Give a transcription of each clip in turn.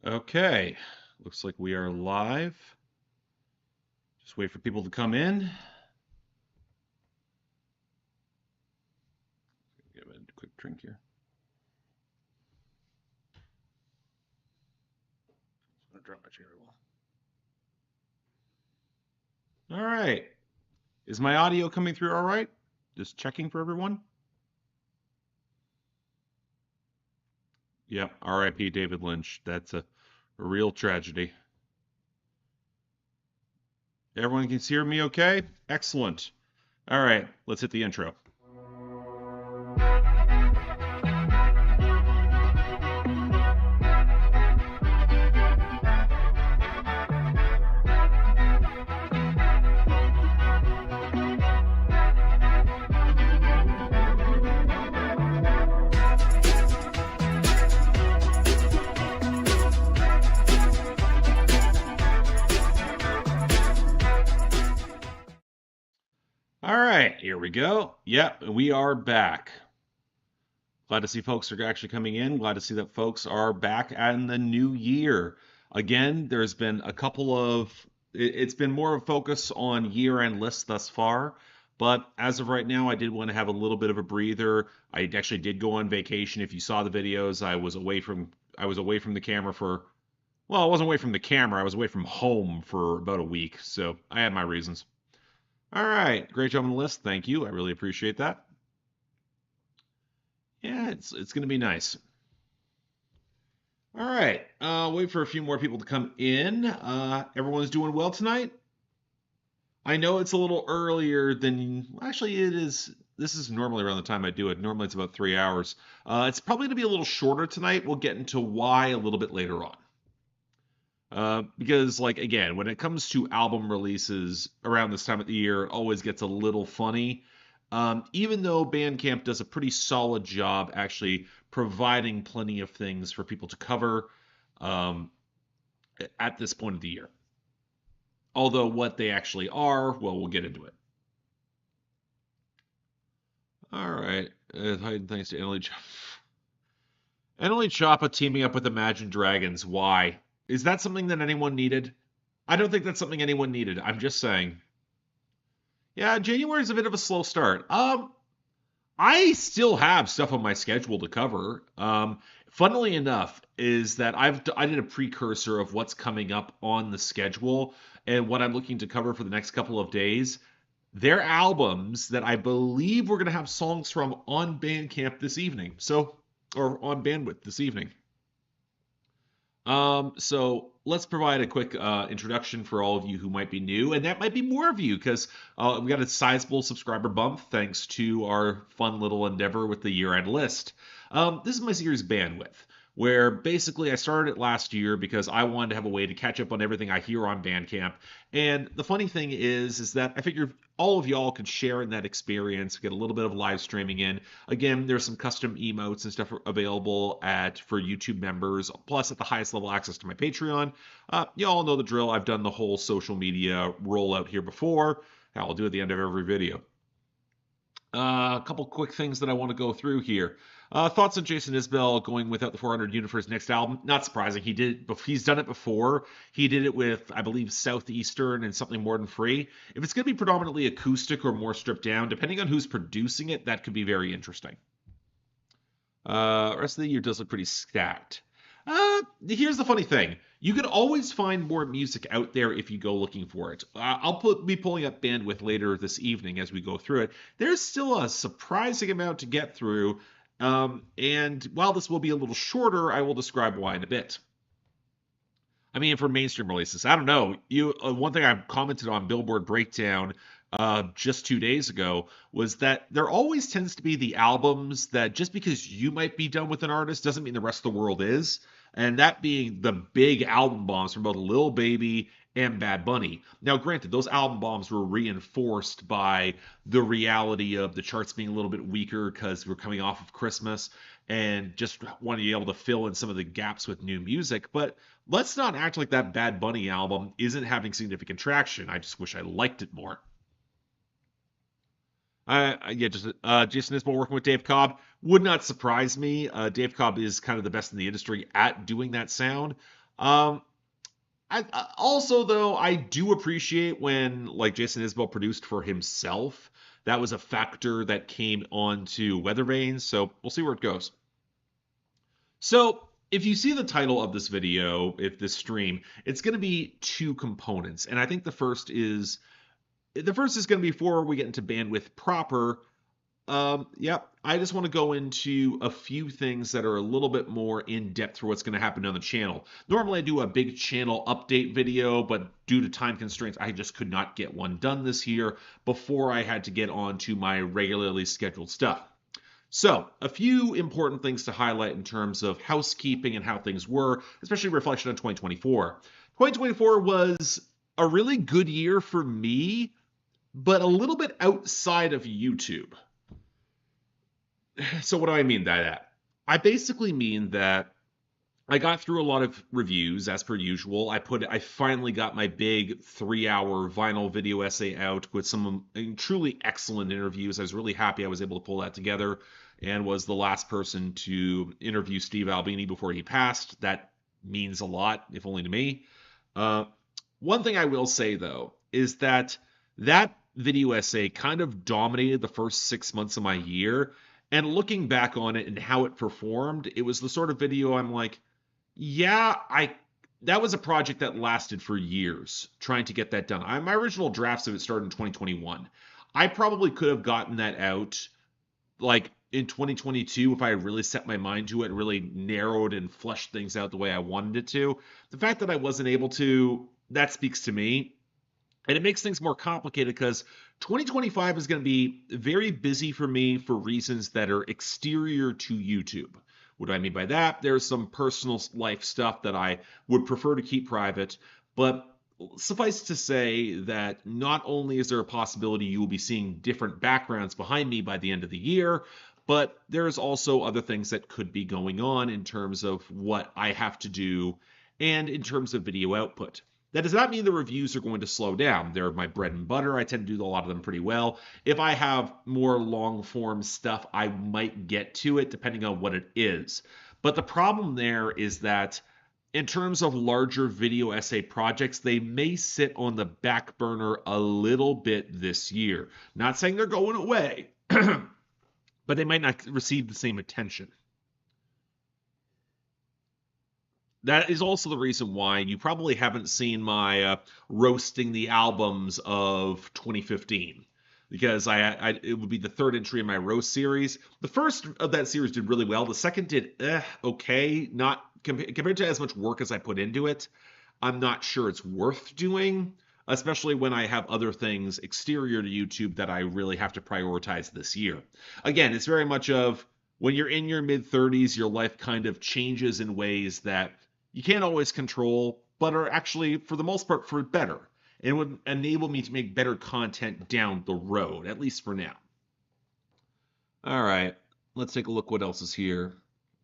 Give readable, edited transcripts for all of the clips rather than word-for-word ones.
Okay, looks like we are live. Just wait for people to come in. Give it a quick drink here. I'm gonna drop my chair a little. All right. Is my audio coming through all right? Just checking for everyone. Yep. R.I.P. David Lynch. That's a real tragedy. Everyone can hear me okay? Excellent. All right, let's hit the intro. All right, here we go. Yep, we are back. Glad to see folks are actually coming in. Glad to see that folks are back in the new year. Again, there's been a couple of, it's been more of a focus on year-end lists thus far, but as of right now, I did want to have a little bit of a breather. I actually did go on vacation. If you saw the videos, I was away from the camera for, well, I wasn't away from the camera. I was away from home for about a week, so I had my reasons. All right, great job on the list. Thank you. I really appreciate that. Yeah, it's gonna be nice. All right, wait for a few more people to come in. Everyone's doing well tonight. I know it's a little earlier than actually it is. This is normally around the time I do it. Normally it's about 3 hours. It's probably gonna be a little shorter tonight. We'll get into why a little bit later on. Because, like, again, when it comes to album releases around this time of the year, it always gets a little funny. Even though Bandcamp does a pretty solid job actually providing plenty of things for people to cover um, at this point of the year. Although what they actually are, well, we'll get into it. All right. Thanks to Emily Choppa teaming up with Imagine Dragons. Why? Is that something that anyone needed? I don't think that's something anyone needed. I'm just saying. Yeah, January is a bit of a slow start. I still have stuff on my schedule to cover. Funnily enough, is that I did a precursor of what's coming up on the schedule and what I'm looking to cover for the next couple of days. They're albums that I believe we're gonna have songs from on Bandcamp this evening. So, or on Bandwidth this evening. So let's provide a quick introduction for all of you who might be new, and that might be more of you because we got a sizable subscriber bump thanks to our fun little endeavor with the year-end list. This is my series Bandwidth, where basically I started it last year because I wanted to have a way to catch up on everything I hear on Bandcamp. And the funny thing is that I figured all of y'all could share in that experience, get a little bit of live streaming in. Again, there's some custom emotes and stuff available for YouTube members, plus at the highest level access to my Patreon. You all know the drill. I've done the whole social media rollout here before. I'll do it at the end of every video. A couple quick things that I want to go through here. Thoughts on Jason Isbell going without the 400 unit for his next album? Not surprising. He's done it before. He did it with, I believe, Southeastern and Something More Than Free. If it's going to be predominantly acoustic or more stripped down, depending on who's producing it, that could be very interesting. Rest of the year does look pretty stacked. Here's the funny thing. You can always find more music out there if you go looking for it. Be pulling up Bandwidth later this evening as we go through it. There's still a surprising amount to get through, and while this will be a little shorter, I will describe why in a bit. I mean, for mainstream releases, I don't know. One thing I commented on Billboard Breakdown just 2 days ago was that there always tends to be the albums that just because you might be done with an artist doesn't mean the rest of the world is. And that being the big album bombs from both Lil Baby and Bad Bunny. Now, granted, those album bombs were reinforced by the reality of the charts being a little bit weaker because we're coming off of Christmas and just wanting to be able to fill in some of the gaps with new music. But let's not act like that Bad Bunny album isn't having significant traction. I just wish I liked it more. Jason Isbell working with Dave Cobb would not surprise me. Dave Cobb is kind of the best in the industry at doing that sound. Um, also, though, I do appreciate when like Jason Isbell produced for himself. That was a factor that came onto Weather Vanes, so we'll see where it goes. So, if you see the title of this video, if this stream, it's going to be two components, and I think the first is going to be before we get into bandwidth proper. Yep. I just want to go into a few things that are a little bit more in depth for what's going to happen on the channel. Normally, I do a big channel update video, but due to time constraints, I just could not get one done this year before I had to get on to my regularly scheduled stuff. So, a few important things to highlight in terms of housekeeping and how things were, especially reflection on 2024. 2024 was a really good year for me, but a little bit outside of YouTube. So what do I mean by that? I basically mean that I got through a lot of reviews as per usual. I finally got my big 3-hour vinyl video essay out with some truly excellent interviews. I was really happy I was able to pull that together and was the last person to interview Steve Albini before he passed. That means a lot, if only to me. One thing I will say though is that video essay kind of dominated the first 6 months of my year. And looking back on it and how it performed, it was the sort of video I'm like, yeah, that was a project that lasted for years trying to get that done. My original drafts of it started in 2021. I probably could have gotten that out like in 2022 if I had really set my mind to it, really narrowed and fleshed things out the way I wanted it to. The fact that I wasn't able to, that speaks to me. And it makes things more complicated because 2025 is going to be very busy for me for reasons that are exterior to YouTube. What do I mean by that? There's some personal life stuff that I would prefer to keep private, but suffice to say that not only is there a possibility you will be seeing different backgrounds behind me by the end of the year, but there's also other things that could be going on in terms of what I have to do and in terms of video output. That does not mean the reviews are going to slow down. They're my bread and butter. I tend to do a lot of them pretty well. If I have more long form stuff, I might get to it depending on what it is. But the problem there is that in terms of larger video essay projects, they may sit on the back burner a little bit this year. Not saying they're going away, but they might not receive the same attention. That is also the reason why you probably haven't seen my roasting the albums of 2015, because it would be the third entry in my roast series. The first of that series did really well. The second did okay, not compared to as much work as I put into it. I'm not sure it's worth doing, especially when I have other things exterior to YouTube that I really have to prioritize this year. Again, it's very much of when you're in your mid 30s, your life kind of changes in ways that you can't always control, but are actually, for the most part, for better, and would enable me to make better content down the road, at least for now. All right, let's take a look what else is here.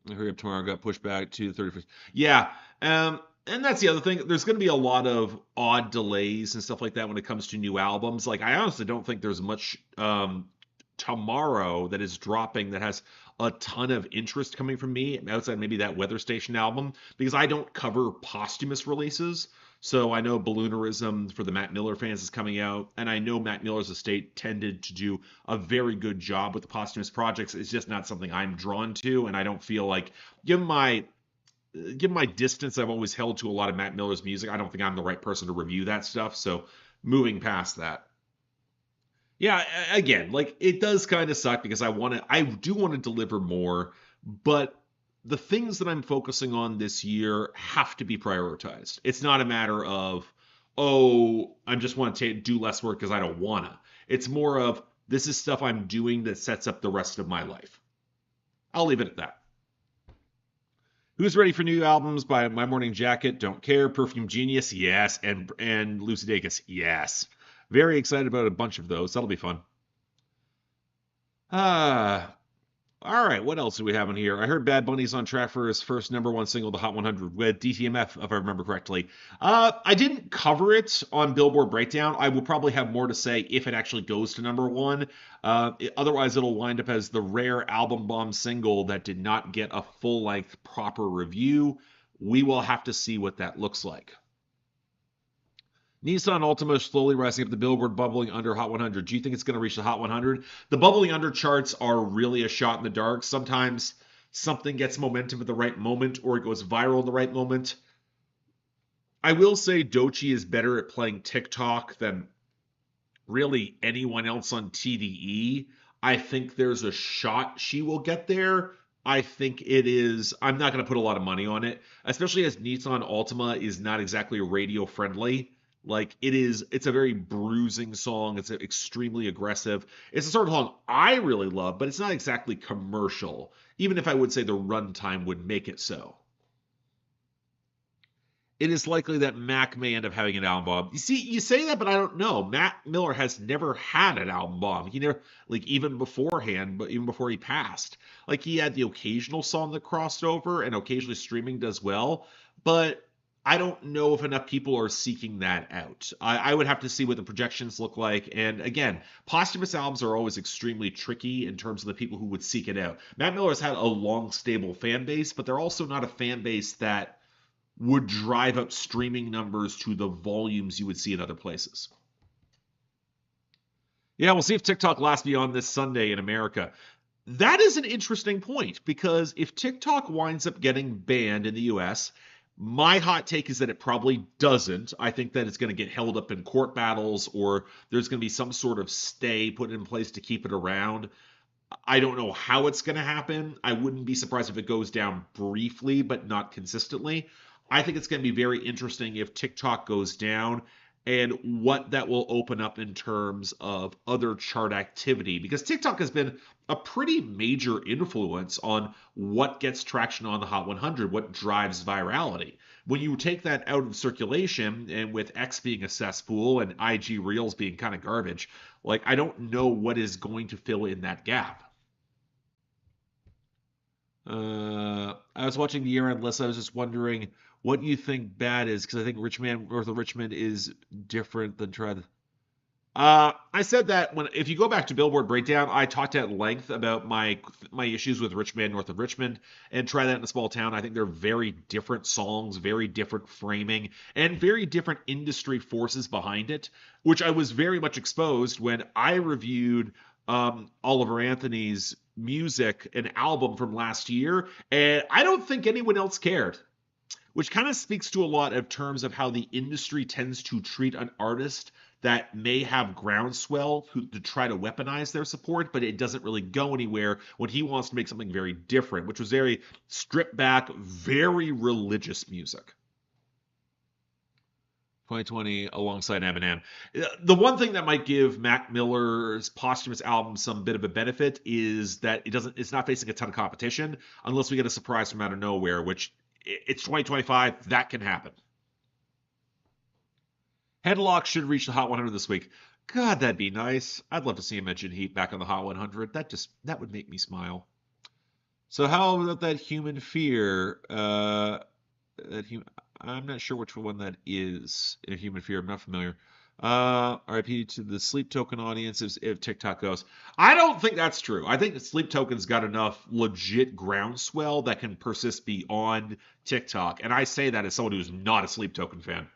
Hurry up tomorrow, got pushed back to the 31st. Yeah, and that's the other thing. There's going to be a lot of odd delays and stuff like that when it comes to new albums. Like, I honestly don't think there's much tomorrow that is dropping that has a ton of interest coming from me outside maybe that Weather Station album, because I don't cover posthumous releases. So I know Balloonerism for the Matt Miller fans is coming out, and I know Matt Miller's estate tended to do a very good job with the posthumous projects. It's just not something I'm drawn to, and I don't feel like, given my distance I've always held to a lot of Matt Miller's music, I don't think I'm the right person to review that stuff. So moving past that. Yeah, again, like it does kind of suck because I do want to deliver more, but the things that I'm focusing on this year have to be prioritized. It's not a matter of, oh, I just want to do less work because I don't wanna. It's more of, this is stuff I'm doing that sets up the rest of my life. I'll leave it at that. Who's ready for new albums by My Morning Jacket? Don't care. Perfume Genius? Yes. And Lucidacus? Yes. Very excited about a bunch of those. That'll be fun. All right, what else do we have in here? I heard Bad Bunny's on track for his first #1 single, The Hot 100, with DTMF, if I remember correctly. I didn't cover it on Billboard Breakdown. I will probably have more to say if it actually goes to #1. Otherwise, it'll wind up as the rare album bomb single that did not get a full-length proper review. We will have to see what that looks like. Nissan Altima is slowly rising up the Billboard, bubbling under Hot 100. Do you think it's going to reach the Hot 100? The bubbling under charts are really a shot in the dark. Sometimes something gets momentum at the right moment, or it goes viral in the right moment. I will say Doechii is better at playing TikTok than really anyone else on TDE. I think there's a shot she will get there. I think it is. I'm not going to put a lot of money on it, especially as Nissan Altima is not exactly radio friendly. Like it is, it's a very bruising song. It's extremely aggressive. It's a sort of song I really love, but it's not exactly commercial. Even if I would say the runtime would make it so. It is likely that Mac may end up having an album bomb. You see, you say that, but I don't know. Mac Miller has never had an album bomb. He never, like, even beforehand, but even before he passed, like, he had the occasional song that crossed over, and occasionally streaming does well, but I don't know if enough people are seeking that out. I would have to see what the projections look like. And again, posthumous albums are always extremely tricky in terms of the people who would seek it out. Mac Miller has had a long, stable fan base, but they're also not a fan base that would drive up streaming numbers to the volumes you would see in other places. Yeah, we'll see if TikTok lasts beyond this Sunday in America. That is an interesting point because if TikTok winds up getting banned in the US, my hot take is that it probably doesn't. I think that it's going to get held up in court battles or there's going to be some sort of stay put in place to keep it around. I don't know how it's going to happen. I wouldn't be surprised if it goes down briefly, but not consistently. I think it's going to be very interesting if TikTok goes down and what that will open up in terms of other chart activity. Because TikTok has been a pretty major influence on what gets traction on the Hot 100, what drives virality. When you take that out of circulation, and with X being a cesspool and IG Reels being kind of garbage, like I don't know what is going to fill in that gap. I was watching the year-end list. I was just wondering what you think bad is because I think Richmond North of Richmond is different than Tread. I said that when if you go back to Billboard Breakdown, I talked at length about my issues with Richmond North of Richmond and Try That in a Small Town. I think they're very different songs, very different framing, and very different industry forces behind it, which I was very much exposed when I reviewed Oliver Anthony's music, an album from last year, and I don't think anyone else cared. Which kind of speaks to a lot of terms of how the industry tends to treat an artist that may have groundswell to try to weaponize their support, but it doesn't really go anywhere when he wants to make something very different, which was very stripped back, very religious music. 2020 alongside Eminem. The one thing that might give Mac Miller's posthumous album some bit of a benefit is that it's not facing a ton of competition unless we get a surprise from out of nowhere, which it's 2025, that can happen. Headlock should reach the Hot 100 this week. God, that'd be nice. I'd love to see him mention Heat back on the Hot 100. That would make me smile. So how about that Human Fear? I'm not sure which one that is in Human Fear. I'm not familiar. RIP to the Sleep Token audience if TikTok goes. I don't think that's true. I think Sleep Token's got enough legit groundswell that can persist beyond TikTok. And I say that as someone who's not a Sleep Token fan.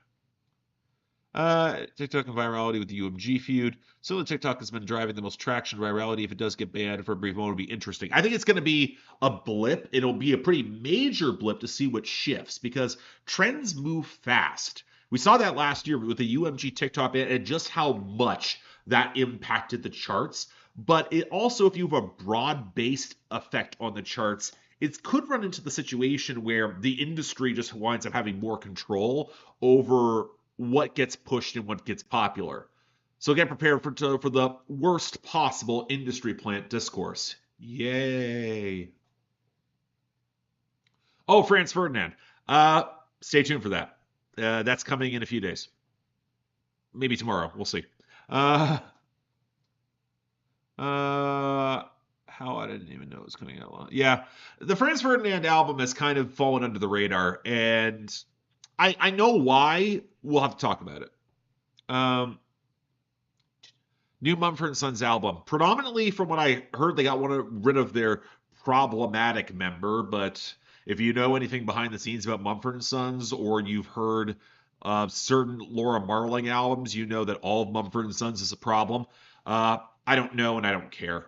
TikTok and virality with the UMG feud. So the TikTok has been driving the most traction virality. If it does get banned for a brief moment, it'll be interesting. I think it's going to be a blip. It'll be a pretty major blip to see what shifts because trends move fast. We saw that last year with the UMG TikTok ban and just how much that impacted the charts. But it also, if you have a broad-based effect on the charts, it could run into the situation where the industry just winds up having more control over what gets pushed and what gets popular. So get prepared for the worst possible industry plant discourse. Yay. Oh, Franz Ferdinand. Stay tuned for that. That's coming in a few days. Maybe tomorrow. We'll see. How I didn't even know it was coming out. Yeah, the Franz Ferdinand album has kind of fallen under the radar, and I know why. We'll have to talk about it. New Mumford & Sons album. Predominantly, from what I heard, they got rid of their problematic member, but If you know anything behind the scenes about Mumford and Sons, or you've heard certain Laura Marling albums, you know that all of Mumford and Sons is a problem. I don't know, and I don't care.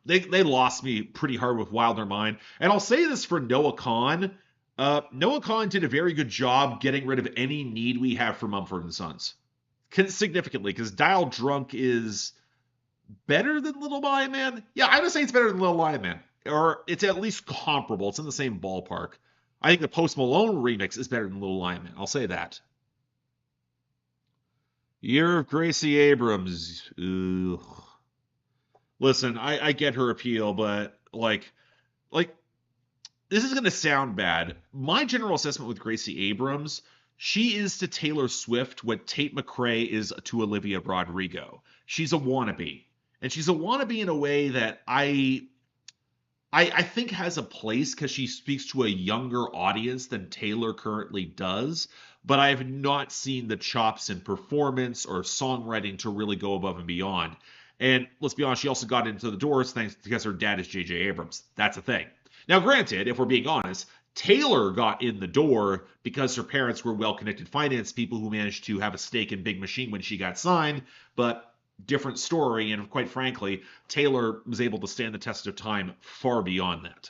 They lost me pretty hard with Wilder Mind, and I'll say this for Noah Kahan. Noah Kahan did a very good job getting rid of any need we have for Mumford and Sons, significantly, because Dial Drunk is better than Little Lion Man. Yeah, I would say it's better than Little Lion Man, or it's at least comparable. It's in the same ballpark. I think the Post Malone remix is better than Little Lion Man. I'll say that. Year of Gracie Abrams. Ugh. Listen, I get her appeal, but like this is gonna sound bad. My general assessment with Gracie Abrams, she is to Taylor Swift what Tate McRae is to Olivia Rodrigo. She's a wannabe, and she's a wannabe in a way that I think has a place because she speaks to a younger audience than Taylor currently does. But I have not seen the chops in performance or songwriting to really go above and beyond. And let's be honest, she also got into the Doors thanks because her dad is J.J. Abrams. That's a thing. Now, granted, if we're being honest, Taylor got in the door because her parents were well-connected finance people who managed to have a stake in Big Machine when she got signed. But different story, and quite frankly, Taylor was able to stand the test of time far beyond that.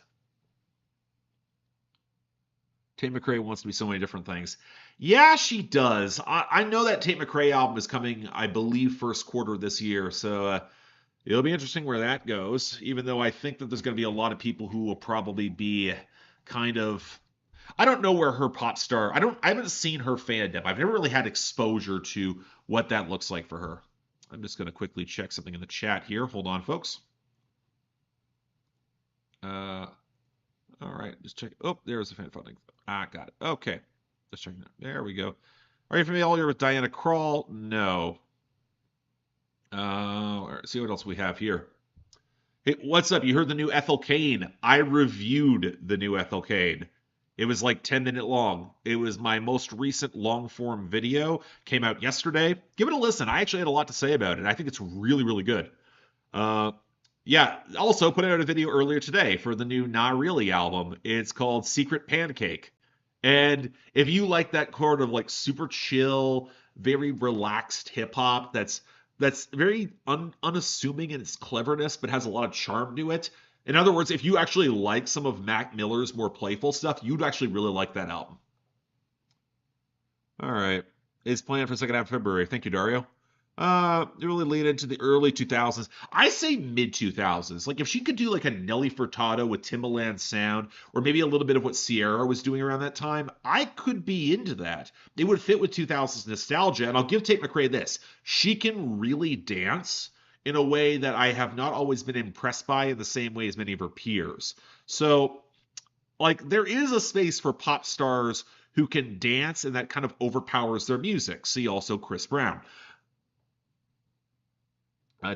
Tate McRae wants to be so many different things. Yeah, she does. I know that Tate McRae album is coming, I believe, first quarter this year, so it'll be interesting where that goes, even though I think that there's going to be a lot of people who will probably be kind of. I don't know where her pop star. I haven't seen her fandom. I've never really had exposure to what that looks like for her. I'm just going to quickly check something in the chat here. Hold on, folks. All right, just check. Oh, there's the fan funding. Got it. Okay, just checking that. There we go. Are you familiar with Diana Krall? No. Let's see what else we have here. Hey, what's up? You heard the new Ethel Cain? I reviewed the new Ethel Cain. It was like 10-minute long. It was my most recent long form video. Came out yesterday. Give it a listen. I actually had a lot to say about it. I think it's really, really good. Yeah, also put out a video earlier today for the new Nah Really album. It's called Secret Pancake. And if you like that sort of like super chill, very relaxed hip hop that's very unassuming in its cleverness but has a lot of charm to it. In other words, if you actually like some of Mac Miller's more playful stuff, you'd actually really like that album. All right. It's planned for the second half of February. Thank you, Dario. Really lead into the early 2000s. I say mid 2000s. Like if she could do like a Nelly Furtado with Timbaland sound, or maybe a little bit of what Sierra was doing around that time, I could be into that. It would fit with 2000s nostalgia. And I'll give Tate McRae this: she can really dance in a way that I have not always been impressed by in the same way as many of her peers. So, like, there is a space for pop stars who can dance, and that kind of overpowers their music. See also Chris Brown.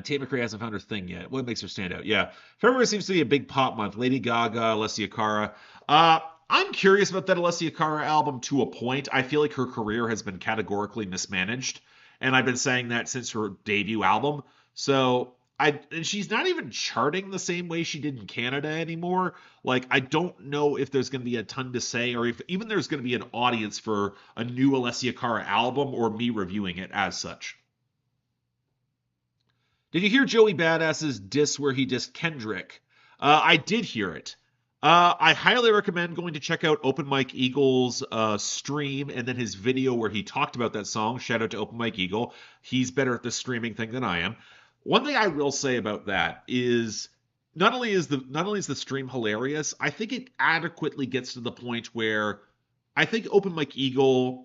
Tate McRae hasn't found her thing yet. What makes her stand out? Yeah. February seems to be a big pop month. Lady Gaga, Alessia Cara. I'm curious about that Alessia Cara album to a point. I feel like her career has been categorically mismanaged, and I've been saying that since her debut album. So and she's not even charting the same way she did in Canada anymore. Like, I don't know if there's going to be a ton to say, or if even there's going to be an audience for a new Alessia Cara album, or me reviewing it as such. Did you hear Joey Badass's diss where he dissed Kendrick? I did hear it. I highly recommend going to check out Open Mike Eagle's stream and then his video where he talked about that song. Shout out to Open Mike Eagle. He's better at the streaming thing than I am. One thing I will say about that is not only is the stream hilarious, I think it adequately gets to the point where I think Open Mike Eagle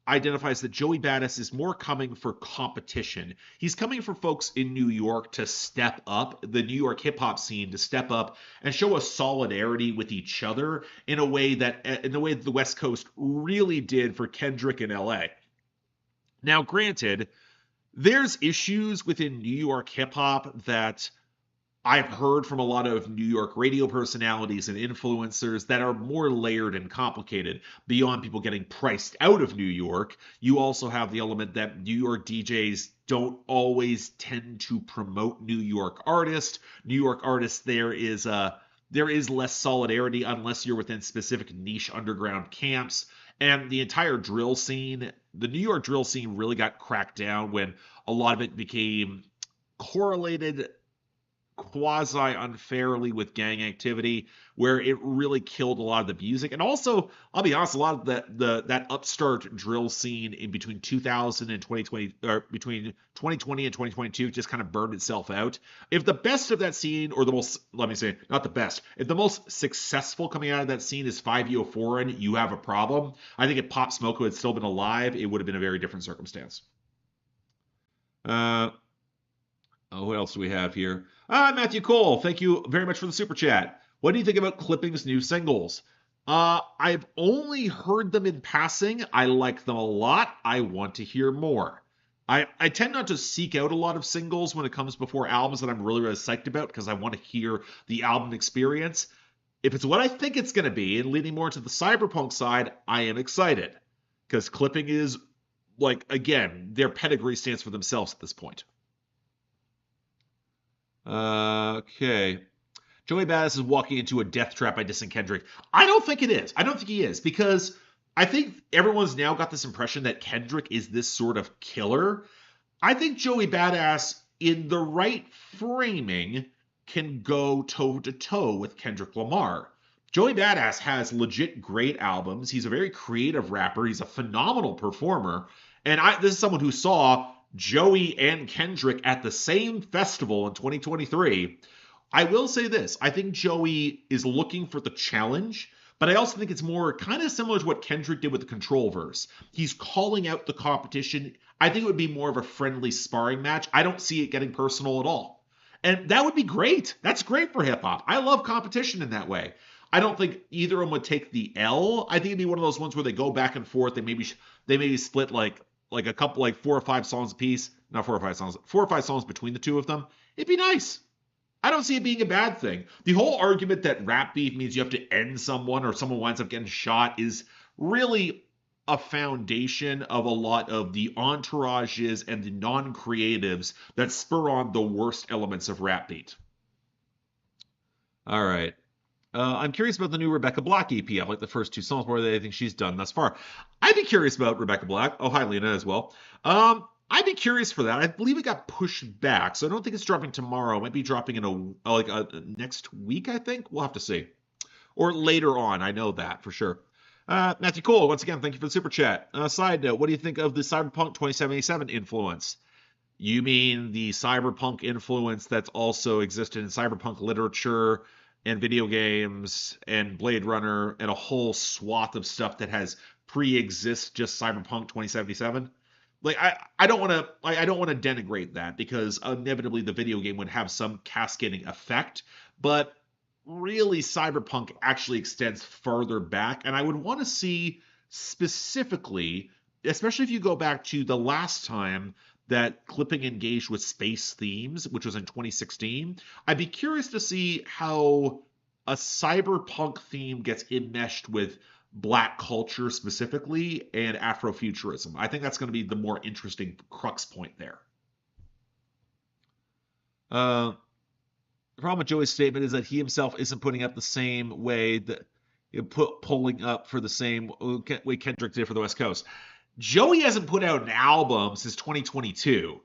identifies that Joey Badass is more coming for competition. He's coming for folks in New York to step up, the New York hip hop scene to step up and show a solidarity with each other in a way that the West Coast really did for Kendrick in LA. Now, granted, there's issues within New York hip hop that I've heard from a lot of New York radio personalities and influencers that are more layered and complicated beyond people getting priced out of New York. You also have the element that New York DJs don't always tend to promote New York artists. New York artists, there is a there is less solidarity unless you're within specific niche underground camps. And the entire drill scene, the New York drill scene really got cracked down when a lot of it became correlated quasi unfairly with gang activity, where it really killed a lot of the music. And also, I'll be honest, a lot of that upstart drill scene in between 2000 and 2020, or between 2020 and 2022, just kind of burned itself out. If the best of that scene, or the most, let me say, not the best, if the most successful coming out of that scene is 5 Foreign, you have a problem. I think if Pop Smoke had still been alive, it would have been a very different circumstance. Uh, Oh, what else do we have here? Matthew Cole, thank you very much for the super chat. What do you think about Clipping's new singles? I've only heard them in passing. I like them a lot. I want to hear more. I tend not to seek out a lot of singles when it comes before albums that I'm really, really psyched about because I want to hear the album experience. If it's what I think it's going to be and leaning more to the cyberpunk side, I am excited because Clipping is, like, again, their pedigree stands for themselves at this point. Okay. Joey Badass is walking into a death trap by dissing Kendrick. I don't think it is. I don't think he is because I think everyone's now got this impression that Kendrick is this sort of killer. I think Joey Badass, in the right framing, can go toe to toe with Kendrick Lamar. Joey Badass has legit great albums. He's a very creative rapper. He's a phenomenal performer. And this is someone who saw Joey and Kendrick at the same festival in 2023. I will say this. I think Joey is looking for the challenge, but I also think it's more kind of similar to what Kendrick did with the Control verse. He's calling out the competition. I think it would be more of a friendly sparring match. I don't see it getting personal at all. And that would be great. That's great for hip hop. I love competition in that way. I don't think either of them would take the L. I think it'd be one of those ones where they go back and forth. They maybe split like a couple, like 4 or 5 songs a piece. Not 4 or 5 songs. 4 or 5 songs between the two of them. It'd be nice. I don't see it being a bad thing. The whole argument that rap beef means you have to end someone or someone winds up getting shot is really a foundation of a lot of the entourages and the non-creatives that spur on the worst elements of rap beat. All right. I'm curious about the new Rebecca Black EP. I like the first 2 songs more than anything she's done thus far. I'd be curious about Rebecca Black. Oh, hi, Lena, as well. I'd be curious for that. I believe it got pushed back, so I don't think it's dropping tomorrow. It might be dropping in next week, I think. We'll have to see. Or later on. I know that for sure. Matthew Cole, once again, thank you for the super chat. Side note, what do you think of the Cyberpunk 2077 influence? You mean the cyberpunk influence that's also existed in cyberpunk literature and video games and Blade Runner and a whole swath of stuff that has pre-exist just Cyberpunk 2077. Like I don't want to denigrate that because inevitably the video game would have some cascading effect, but really Cyberpunk actually extends further back, and I would want to see specifically, especially if you go back to the last time that Clipping engaged with space themes, which was in 2016. I'd be curious to see how a cyberpunk theme gets enmeshed with Black culture specifically and Afrofuturism. I think that's going to be the more interesting crux point there. The problem with Joey's statement is that he himself isn't putting up the same way that pulling up for the same way Kendrick did for the West Coast. Joey hasn't put out an album since 2022.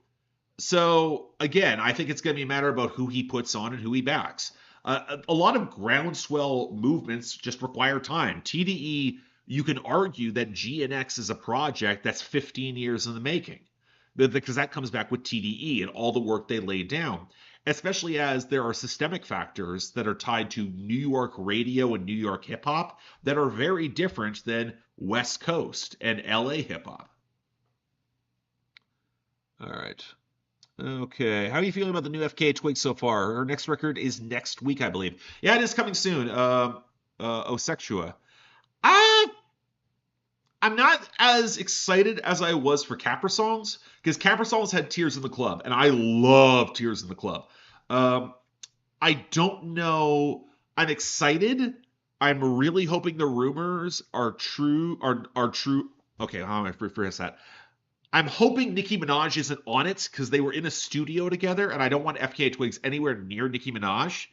So, again, I think it's going to be a matter about who he puts on and who he backs. A lot of groundswell movements just require time. TDE, you can argue that GNX is a project that's 15 years in the making, because that comes back with TDE and all the work they laid down, especially as there are systemic factors that are tied to New York radio and New York hip hop that are very different than West Coast and LA hip hop. All right. Okay. How are you feeling about the new FKA Twigs so far? Her next record is next week, I believe. Yeah, it is coming soon. Osexua. I'm not as excited as I was for Capra Songs, because Capra Songs had Tears in the Club, and I love Tears in the Club. I don't know. I'm excited. I'm really hoping the rumors are true. Are true. Okay, how am I rephrase that? I'm hoping Nicki Minaj isn't on it because they were in a studio together, and I don't want FKA Twigs anywhere near Nicki Minaj.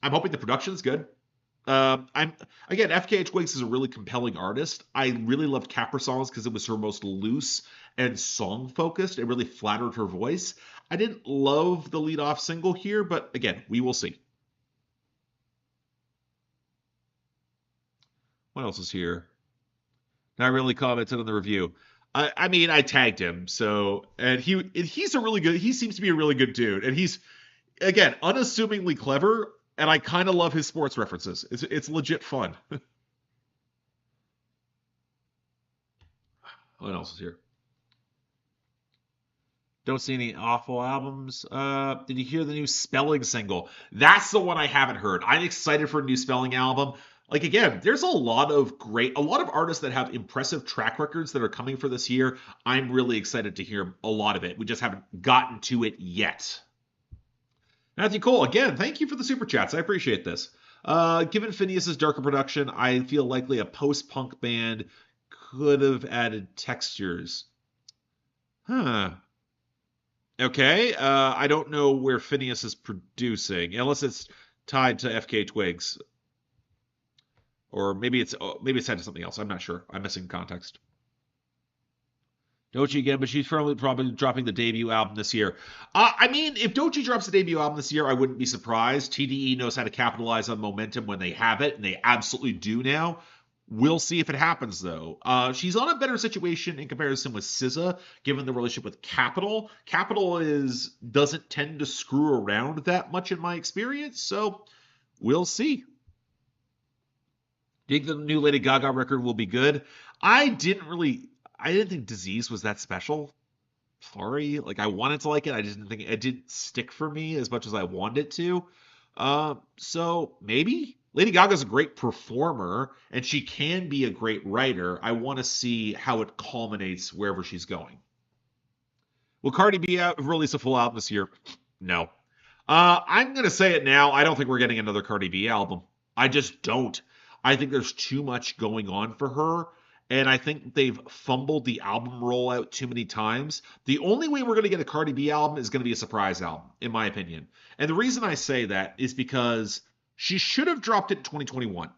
I'm hoping the production's good. I'm again, FKH Twigs is a really compelling artist. I really loved Capra Songs because it was her most loose and song focused. It really flattered her voice. I didn't love the lead off single here, but again, we will see. What else is here? Not really commented on the review. I mean, I tagged him, so he's a really good. He seems to be a really good dude, and he's again unassumingly clever, and I kind of love his sports references. It's legit fun. What else is here? Don't see any awful albums. Did you hear the new Spelling single? That's the one I haven't heard. I'm excited for a new Spelling album. Like again, there's a lot of artists that have impressive track records that are coming for this year. I'm really excited to hear a lot of it. We just haven't gotten to it yet. Matthew Cole, again, thank you for the super chats. I appreciate this. Given Phineas's darker production, I feel likely a post-punk band could have added textures. Huh. Okay, I don't know where Phineas is producing, unless it's tied to FK Twigs, or maybe it's tied to something else. I'm not sure. I'm missing context. Dochi again, but she's probably dropping the debut album this year. I mean, if Dochi drops the debut album this year, I wouldn't be surprised. TDE knows how to capitalize on momentum when they have it, and they absolutely do now. We'll see if it happens, though. She's on a better situation in comparison with SZA, given the relationship with Capital. Capital doesn't tend to screw around that much in my experience, so we'll see. Do you think the new Lady Gaga record will be good? I didn't think Disease was that special. Sorry, like I wanted to like it, I just didn't think it didn't stick for me as much as I wanted it to. So maybe Lady Gaga's a great performer and she can be a great writer. I want to see how it culminates wherever she's going. Will Cardi B release a full album this year? No. I'm gonna say it now. I don't think we're getting another Cardi B album. I just don't. I think there's too much going on for her. And I think they've fumbled the album rollout too many times. The only way we're going to get a Cardi B album is going to be a surprise album, in my opinion. And the reason I say that is because she should have dropped it in 2021.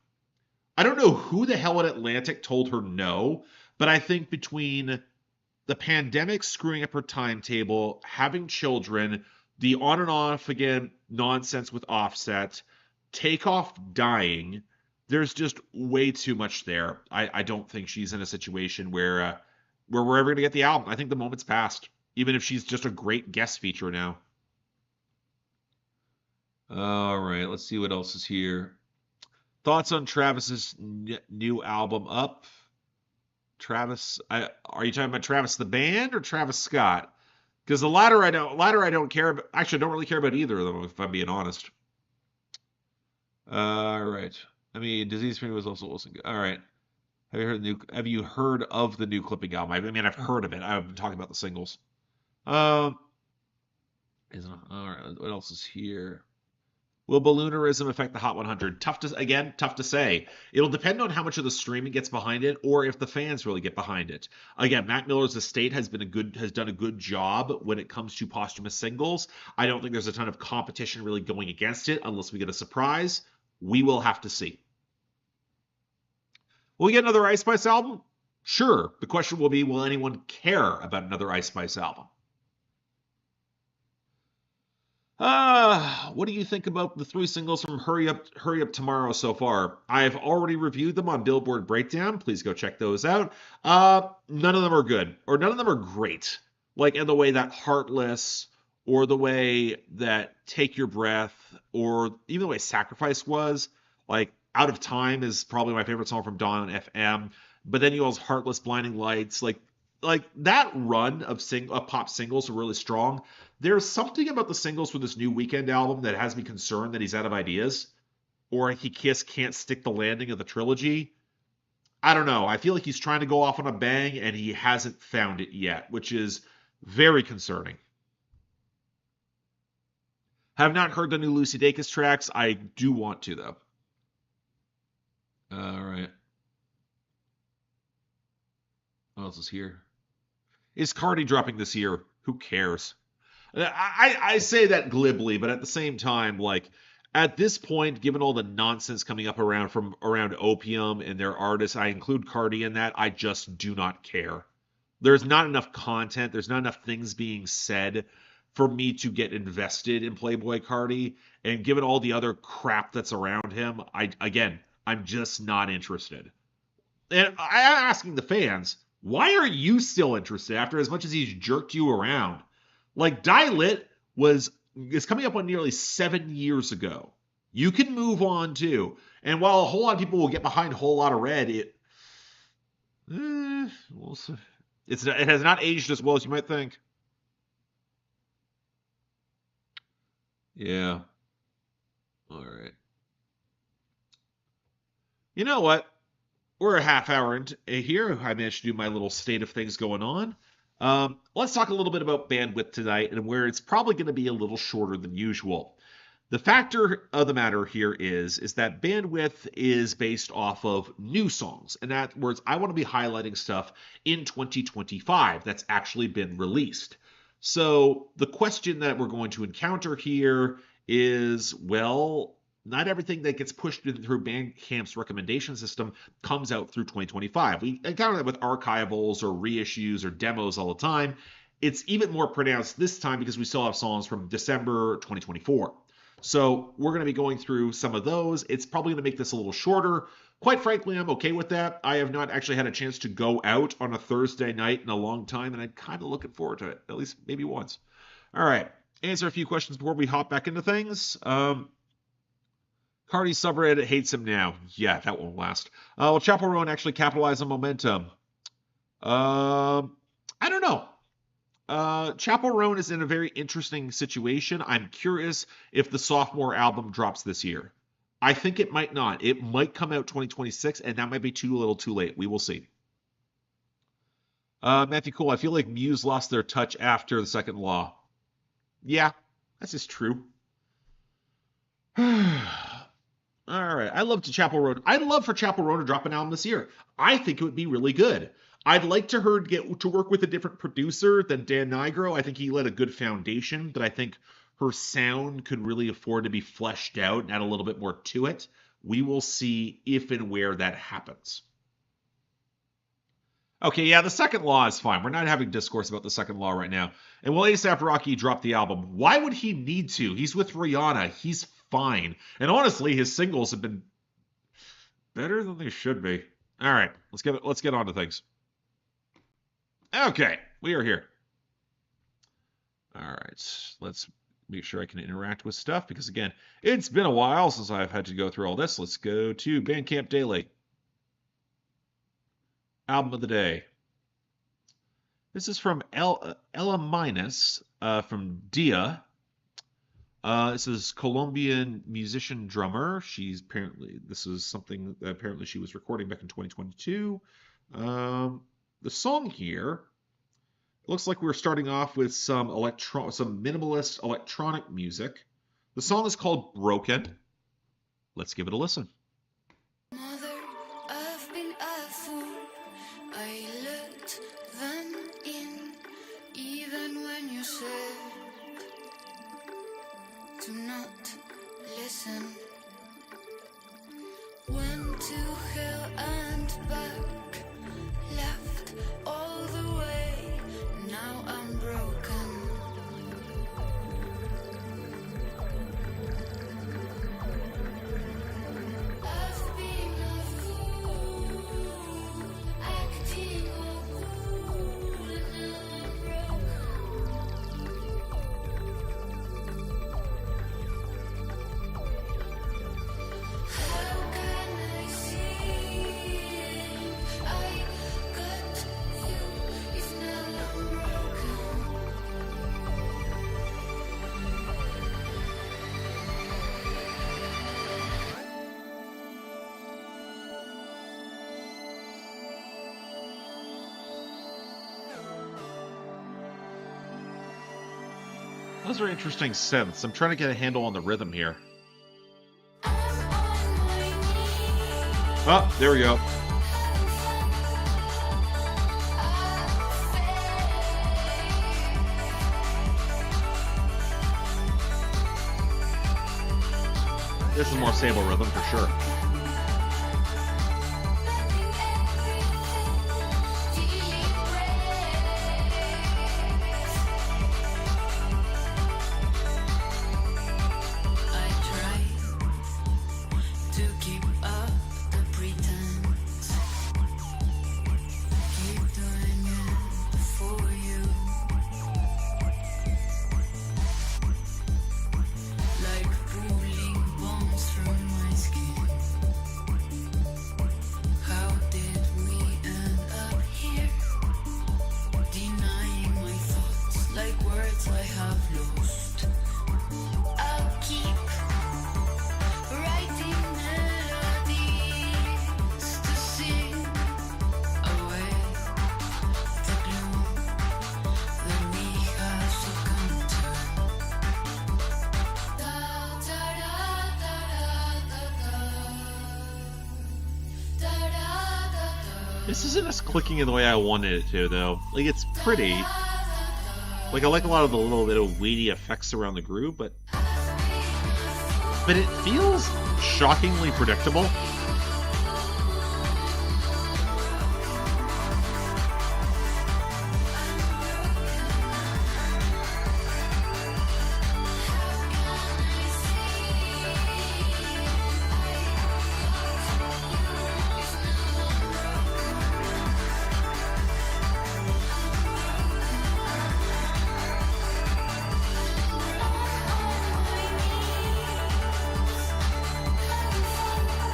I don't know who the hell at Atlantic told her no, but I think between the pandemic screwing up her timetable, having children, the on and off again nonsense with Offset, Takeoff dying, there's just way too much there. I don't think she's in a situation where we're ever going to get the album. I think the moment's passed, even if she's just a great guest feature now. All right, let's see what else is here. Thoughts on Travis's new album, Up? Travis, are you talking about Travis the band or Travis Scott? Because the latter I don't care about. Actually, I don't really care about either of them, if I'm being honest. All right. I mean, Disease Free was also good. All right. Have you heard of the new clipping album? I mean, I've heard of it. I've been talking about the singles. Um, all right. What else is here? Will balloonerism affect the Hot 100? Tough to say. It'll depend on how much of the streaming gets behind it, or if the fans really get behind it. Again, Mac Miller's estate has done a good job when it comes to posthumous singles. I don't think there's a ton of competition really going against it, unless we get a surprise. We will have to see. Will we get another Ice Spice album? Sure. The question will be, will anyone care about another Ice Spice album? What do you think about the 3 singles from Hurry Up Tomorrow so far? I've already reviewed them on Billboard Breakdown. Please go check those out. None of them are good, or none of them are great. Like in the way that Heartless, or the way that Take Your Breath, or even the way Sacrifice was. Like Out of Time is probably my favorite song from Dawn FM. But then you also Heartless, Blinding Lights, like that run of pop singles are really strong. There's something about the singles for this new Weekend album that has me concerned that he's out of ideas, or he just can't stick the landing of the trilogy. I don't know. I feel like he's trying to go off on a bang and he hasn't found it yet, which is very concerning. Have not heard the new Lucy Dacus tracks. I do want to, though. All right. What else is here? Is Cardi dropping this year? Who cares? I say that glibly, but at the same time, like, At this point, given all the nonsense coming up around Opium and their artists, I include Cardi in that. I just do not care. There's not enough content. There's not enough things being said for me to get invested in Playboy Cardi. And given all the other crap that's around him, I'm just not interested. And I'm asking the fans, why are you still interested after as much as he's jerked you around? Like, Die Lit is coming up on nearly 7 years ago. You can move on too. And while a whole lot of people will get behind a whole lot of Red, it has not aged as well as you might think. Yeah. All right. You know what? We're a half hour into here. I managed to do my little state of things going on. Let's talk a little bit about bandwidth tonight and where it's probably going to be a little shorter than usual. The factor of the matter here is that bandwidth is based off of new songs. In other words, I want to be highlighting stuff in 2025 that's actually been released. So the question that we're going to encounter here is, well, not everything that gets pushed through Bandcamp's recommendation system comes out through 2025. We encounter that with archivals or reissues or demos all the time. It's even more pronounced this time because we still have songs from December 2024. So we're going to be going through some of those. It's probably going to make this a little shorter. Quite frankly, I'm okay with that. I have not actually had a chance to go out on a Thursday night in a long time, and I'm kind of looking forward to it, at least maybe once. All right, answer a few questions before we hop back into things. Cardi's subreddit hates him now. Yeah, that won't last. Will Chappell Roan actually capitalize on momentum? I don't know. Chappell Roan is in a very interesting situation. I'm curious if the sophomore album drops this year. I think it might not. It might come out 2026, and that might be too little too late. We will see. Matthew Cole, I feel like Muse lost their touch after the Second Law. Yeah, that's just true. All right. I'd love for Chappell Roan to drop an album this year. I think it would be really good. I'd like to get to work with a different producer than Dan Nigro. I think he laid a good foundation, but I think her sound could really afford to be fleshed out and add a little bit more to it. We will see if and where that happens. Okay, yeah, the Second Law is fine. We're not having discourse about the Second Law right now. And will A$AP Rocky drop the album? Why would he need to? He's with Rihanna. He's fine. And honestly, his singles have been better than they should be. All right, let's get on to things. Okay, we are here. All right, let's make sure I can interact with stuff because, again, it's been a while since I've had to go through all this. Let's go to Bandcamp Daily. Album of the day. This is from Ela Minus from Dia. This is Colombian musician drummer. This is something that apparently she was recording back in 2022. The song here looks like we're starting off with some minimalist electronic music. The song is called Broken. Let's give it a listen. Mother, I've been a fool. I let them in, even when you said to not listen. Went to hell and back, left all the way. Now I'm broken. I've been a fool, acting all cool, and now I'm broken. How can I see I got you if now I'm broken? Those are interesting synths. I'm trying to get a handle on the rhythm here. I'm on my knees. Oh, there we go. This is more stable rhythm for sure. This isn't as clicking in the way I wanted it to, though. Like, it's pretty. Like, I like a lot of the little bit of weedy effects around the groove, but it feels shockingly predictable.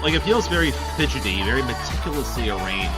Like, it feels very fidgety, very meticulously arranged.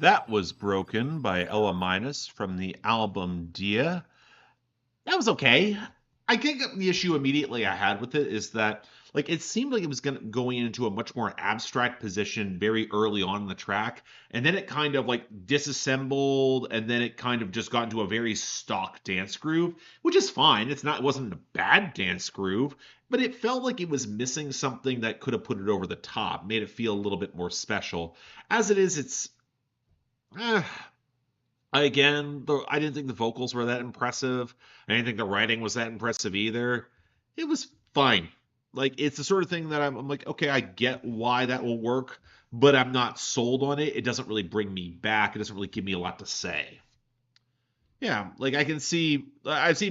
That was Broken by Ela Minus from the album Dia. That was okay. I think the issue immediately I had with it is that, like, it seemed like it was going into a much more abstract position very early on in the track, and then it kind of like disassembled, and then it kind of just got into a very stock dance groove, which is fine. It wasn't a bad dance groove, but it felt like it was missing something that could have put it over the top, made it feel a little bit more special. As it is, it's again, I didn't think the vocals were that impressive. I didn't think the writing was that impressive either. It was fine. Like, it's the sort of thing that I'm like, okay, I get why that will work, but I'm not sold on it. It doesn't really bring me back. It doesn't really give me a lot to say. Yeah, like I've seen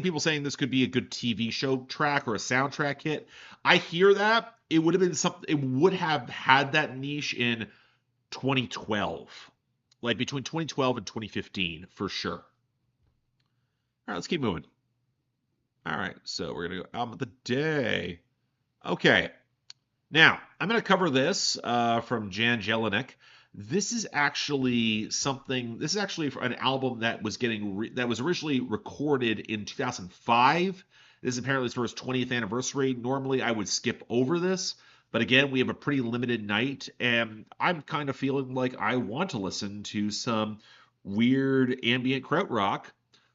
people saying this could be a good TV show track or a soundtrack hit. I hear that. It would have been something, it would have had that niche in 2012. Like between 2012 and 2015, for sure. All right, let's keep moving. All right, so we're going to go album of the day. Okay, now I'm going to cover this from Jelinek. This is actually an album that was that was originally recorded in 2005. This is apparently for his 20th anniversary. Normally, I would skip over this. But again, we have a pretty limited night, and I'm kind of feeling like I want to listen to some weird ambient krautrock.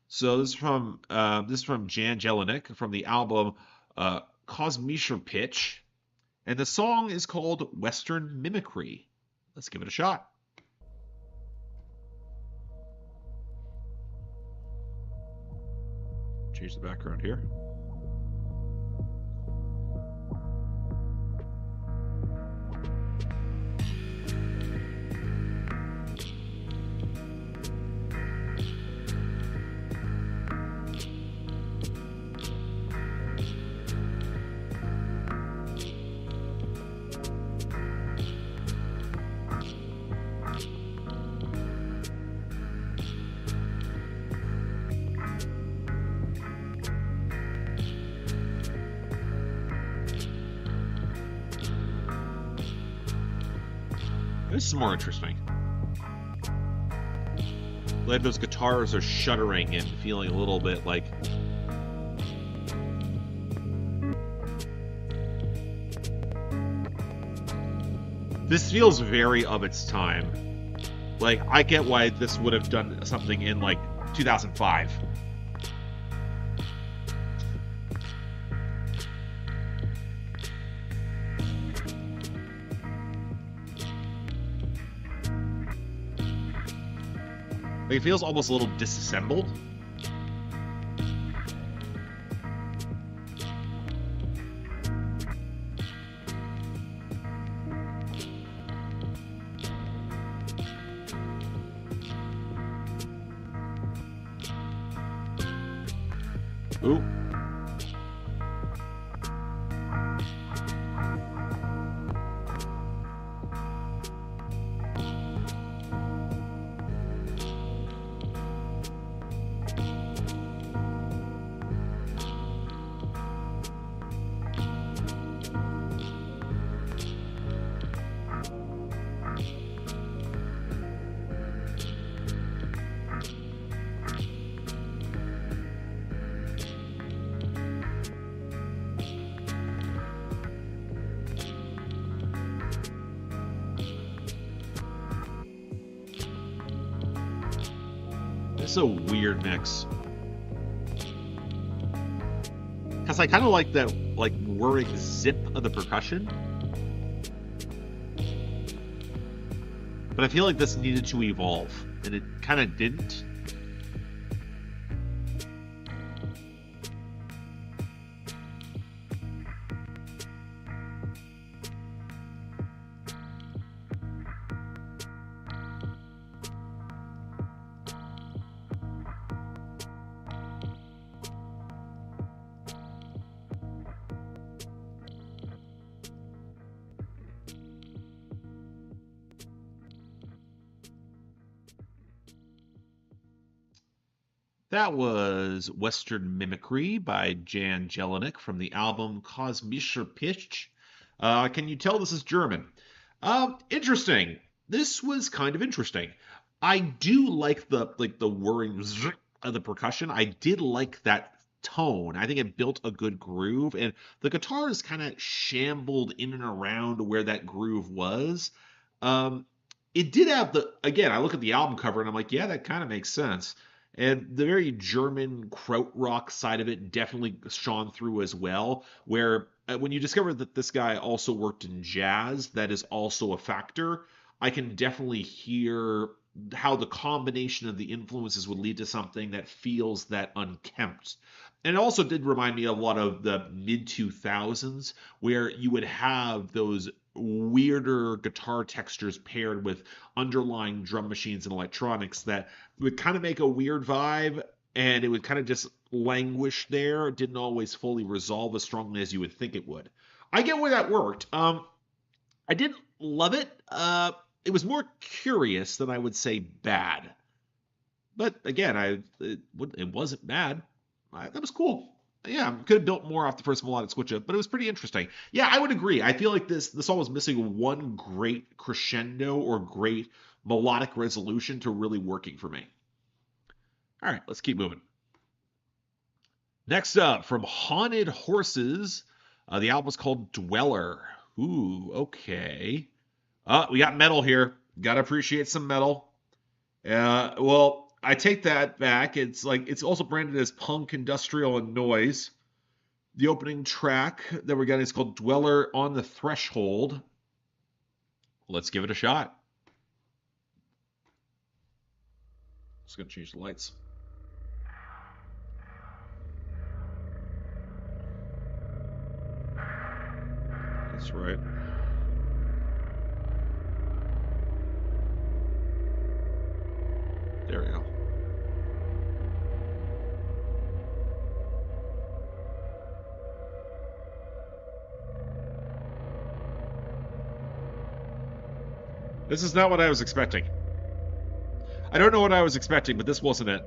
So this is from Jelinek from the album Kosmischer Pitch, and the song is called Western Mimicry. Let's give it a shot. Change the background here. This is more interesting. Like those guitars are shuddering and feeling a little bit like... This feels very of its time. Like, I get why this would have done something in, like, 2005. Like, it feels almost a little disassembled. Ooh. It's a weird mix. Because I kind of like that, like, whirring zip of the percussion. But I feel like this needed to evolve, and it kind of didn't. That was Western Mimicry by Jan Jelinek from the album Kosmischer Pitch. Can you tell this is German? Interesting. This was kind of interesting. I do like the whirring of the percussion. I did like that tone. I think it built a good groove, and the guitars kind of shambled in and around where that groove was. It did have again, I look at the album cover and I'm like, yeah, that kind of makes sense. And the very German krautrock side of it definitely shone through as well, where when you discover that this guy also worked in jazz, that is also a factor. I can definitely hear how the combination of the influences would lead to something that feels that unkempt. And it also did remind me a lot of the mid 2000s, where you would have those weirder guitar textures paired with underlying drum machines and electronics that would kind of make a weird vibe, and it would kind of just languish there. It didn't always fully resolve as strongly as you would think it would. I get where that worked. I didn't love it. It was more curious than I would say bad. But again, it wasn't bad. That was cool. Yeah, could have built more off the first melodic switch up, but it was pretty interesting. Yeah, I would agree. I feel like this song was missing one great crescendo or great melodic resolution to really working for me. All right, let's keep moving. Next up, from Haunted Horses, the album is called Dweller. Ooh, okay. We got metal here. Gotta appreciate some metal. Well, I take that back. It's also branded as punk, industrial, and noise. The opening track that we're getting is called Dweller on the Threshold. Let's give it a shot. Just gonna change the lights. That's right. There we go. This is not what I was expecting. I don't know what I was expecting, but this wasn't it.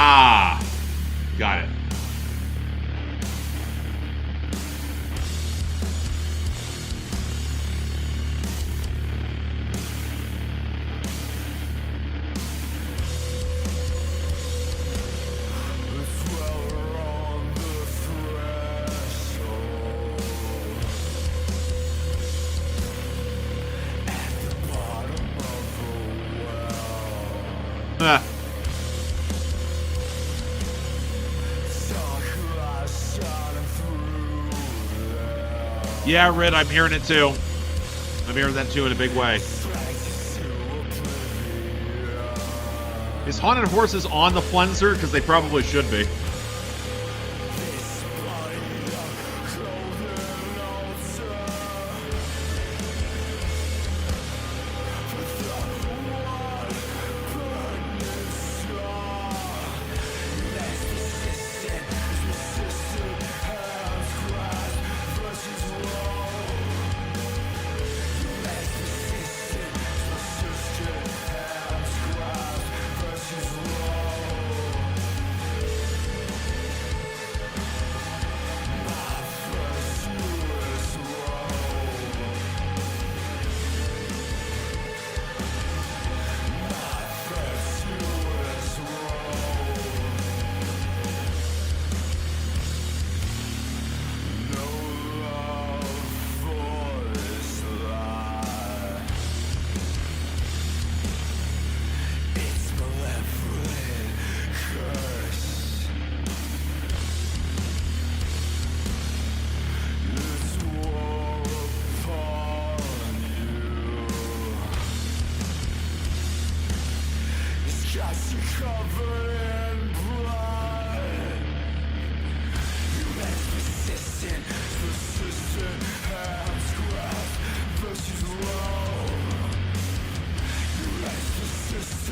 Ah, got it. Ah. Yeah, Rid, I'm hearing it too. I'm hearing that too in a big way. Is Haunted Horses on the Flenser? Because they probably should be.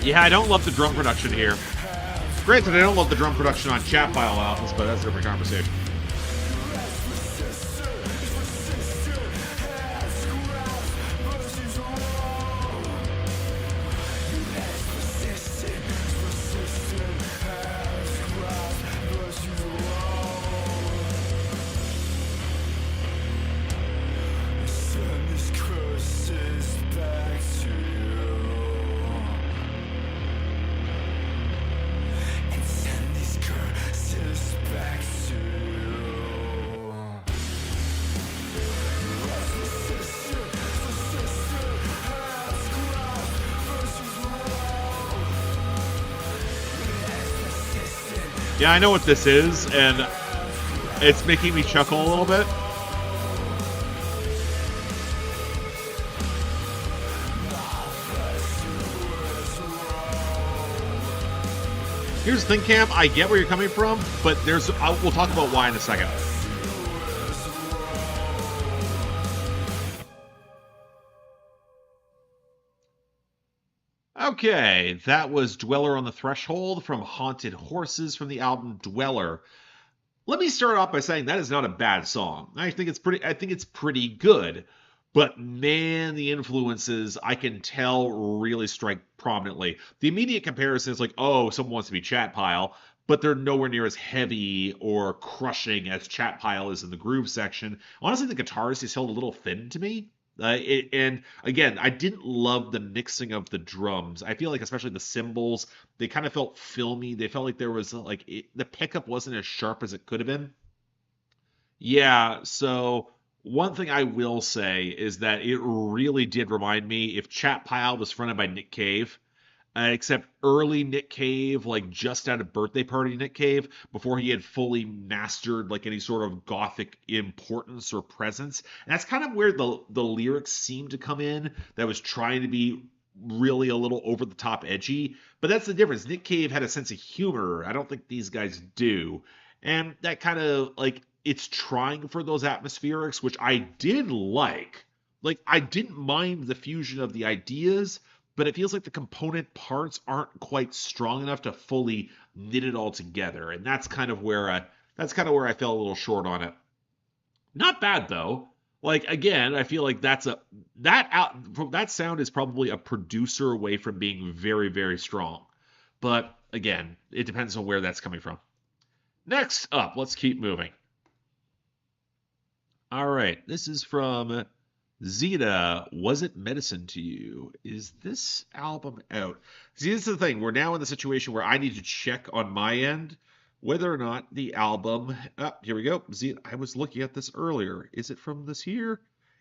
Yeah, I don't love the drum production here. Granted, I don't love the drum production on Chat File albums, but that's a different conversation. Yeah, I know what this is, and it's making me chuckle a little bit. Here's the thing, Cam. I get where you're coming from, but we'll talk about why in a second. Okay, that was Dweller on the Threshold from Haunted Horses from the album Dweller. Let me start off by saying that is not a bad song. I think it's pretty good. But man, the influences I can tell really strike prominently. The immediate comparison is like, oh, someone wants to be Chat Pile, but they're nowhere near as heavy or crushing as Chat Pile is in the groove section. Honestly, the guitars just felt a little thin to me. And again, I didn't love the mixing of the drums. I feel like, especially the cymbals, they kind of felt filmy. They felt like there was the pickup wasn't as sharp as it could have been. Yeah, so one thing I will say is that it really did remind me if Chat Pile was fronted by Nick Cave, except early Nick Cave, like just out of Birthday Party Nick Cave, before he had fully mastered like any sort of gothic importance or presence. And that's kind of where the lyrics seemed to come in. That was trying to be really a little over the top edgy. But that's the difference. Nick Cave had a sense of humor. I don't think these guys do. And that kind of like it's trying for those atmospherics, which I did like. Like I didn't mind the fusion of the ideas, but it feels like the component parts aren't quite strong enough to fully knit it all together, and that's kind of where I fell a little short on it. Not bad though. Like again, I feel like that sound is probably a producer away from being very strong. But again, it depends on where that's coming from. Next up, let's keep moving. All right, this is from Zeta. Was it medicine to you? Is this album out? See, this is the thing. We're now in the situation where I need to check on my end whether or not the album. Here we go. Zeta. I was looking at this earlier. Is it from this year?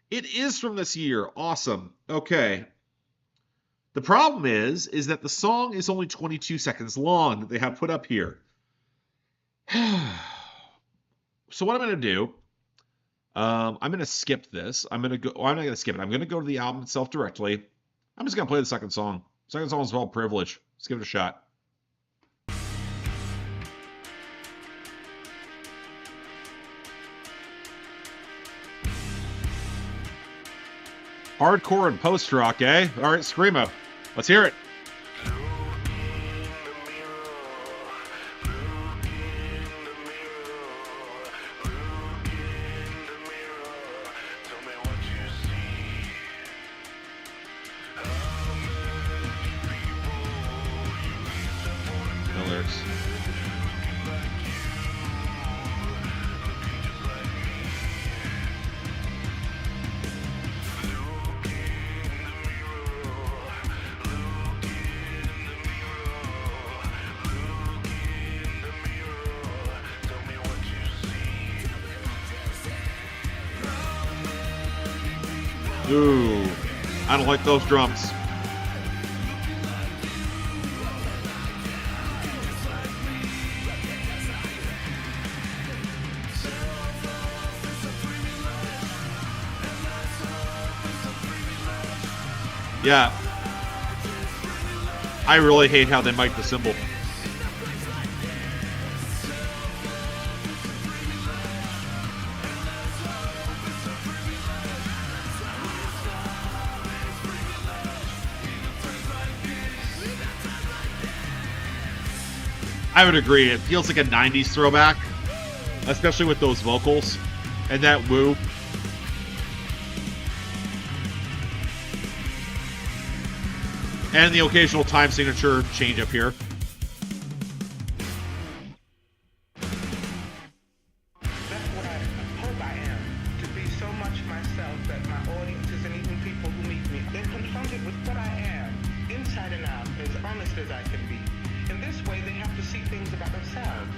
It is from this year. Awesome. Okay. The problem is that the song is only 22 seconds long that they have put up here. So what I'm going to do, I'm going to skip this. I'm not going to skip it. I'm going to go to the album itself directly. I'm just going to play the second song. Second song is called Privilege. Let's give it a shot. Hardcore and post-rock, eh? All right, Screamo. Let's hear it. No lyrics. Ooh, I don't like those drums. Yeah, I really hate how they mic the cymbal. I would agree. It feels like a 90s throwback, especially with those vocals and that woo. And the occasional time signature change up here. That's what I hope I am, to be so much myself that my audiences and even people who meet me, they're confronted with what I am, inside and out, as honest as I can be. In this way, they have to see things about themselves.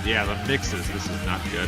Yeah, the mixes. This is not good.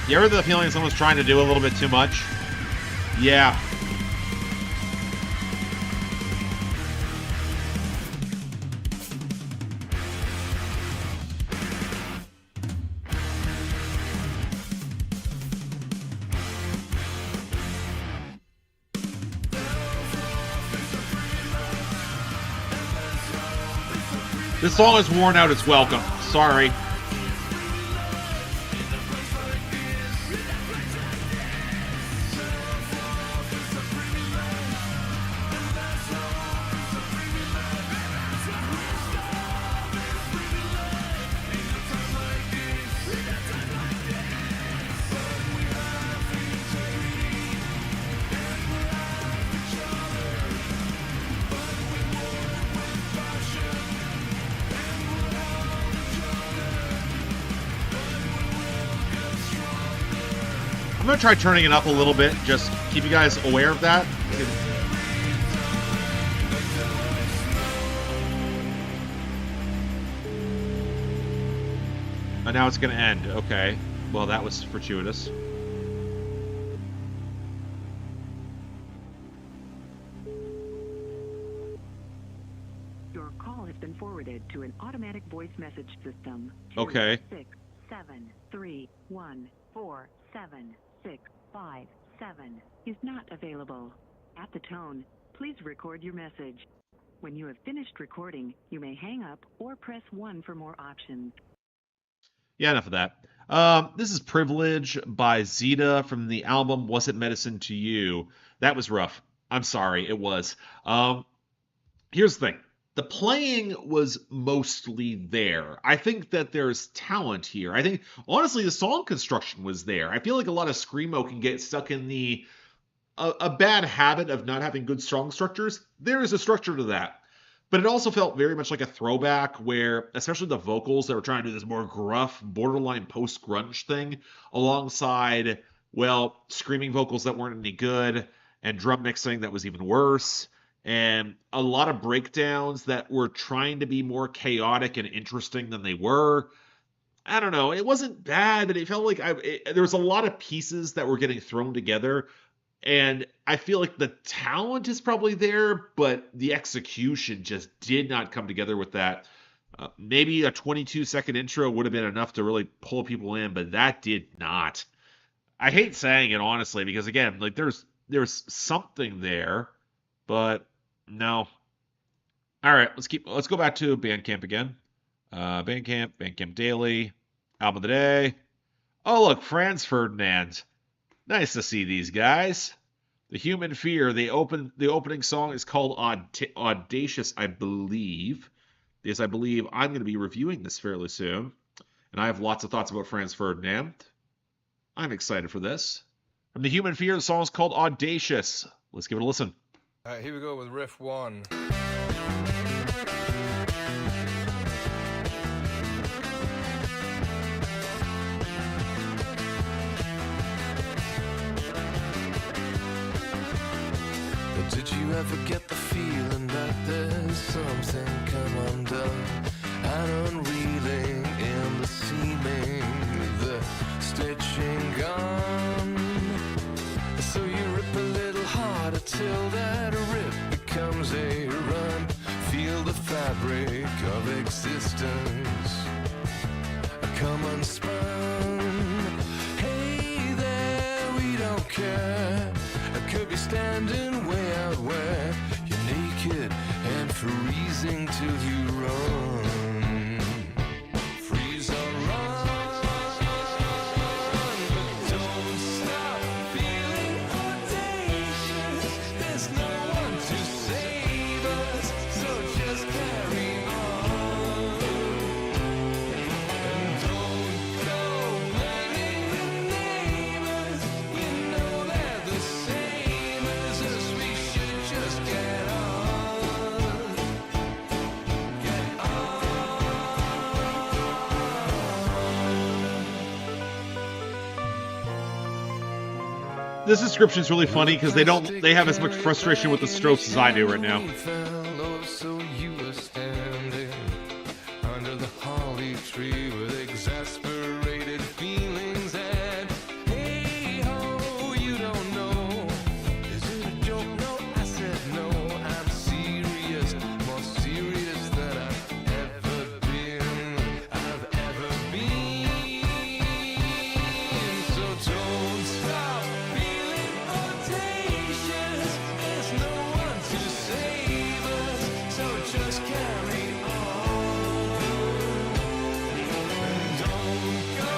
You ever the feeling someone's trying to do a little bit too much? Yeah. This song has worn out its welcome. Sorry. going to try turning it up a little bit. Just keep you guys aware of that. And now it's going to end. Okay. Well, that was fortuitous. Your call has been forwarded to an automatic voice message system. Okay. 267314767 is not available. At the tone, please record your message. When you have finished recording, you may hang up or press 1 for more options. Yeah, enough of that. This is Privilege by Zeta from the album Was It Medicine to You? That was rough. I'm sorry, it was. Here's the thing. The playing was mostly there. I think that there's talent here. I think, honestly, the song construction was there. I feel like a lot of Screamo can get stuck in a bad habit of not having good song structures. There is a structure to that. But it also felt very much like a throwback where, especially the vocals, they were trying to do this more gruff, borderline post-grunge thing alongside, well, screaming vocals that weren't any good and drum mixing that was even worse and a lot of breakdowns that were trying to be more chaotic and interesting than they were. I don't know. It wasn't bad, but it felt like there was a lot of pieces that were getting thrown together. And I feel like the talent is probably there, but the execution just did not come together with that. Maybe a 22-second intro would have been enough to really pull people in, but that did not. I hate saying it, honestly, because again, like there's something there, but no. All right, let's go back to Bandcamp again. Bandcamp Daily, album of the day. Oh look, Franz Ferdinand. Nice to see these guys. The Human Fear, the opening song is called Audacious, I believe. Because I believe I'm going to be reviewing this fairly soon. And I have lots of thoughts about Franz Ferdinand. I'm excited for this. From the Human Fear, the song is called Audacious. Let's give it a listen. All right, here we go with riff 1. Did you ever get the feeling that there's something come undone and unreeling in the seaming, the stitching gone? So you rip a little harder till that rip becomes a run. Feel the fabric of existence come unspun. Hey there, we don't care. I could be standing way out where you're naked and freezing till you run. Freeze or run, but don't stop feeling audacious. There's no one to save us, so just carry on. And don't go blaming the neighbors. You know they're the same as us. We should just get on. Get on. This description is really funny because they have as much frustration with the Strokes as I do right now. So you were standing under the holly tree with exasperated feelings and hey ho, you don't know. Is it a joke? No, I said no. I'm serious, more serious than I've ever been. So don't stop feeling audacious. There's no one to save us, so just carry on. And don't go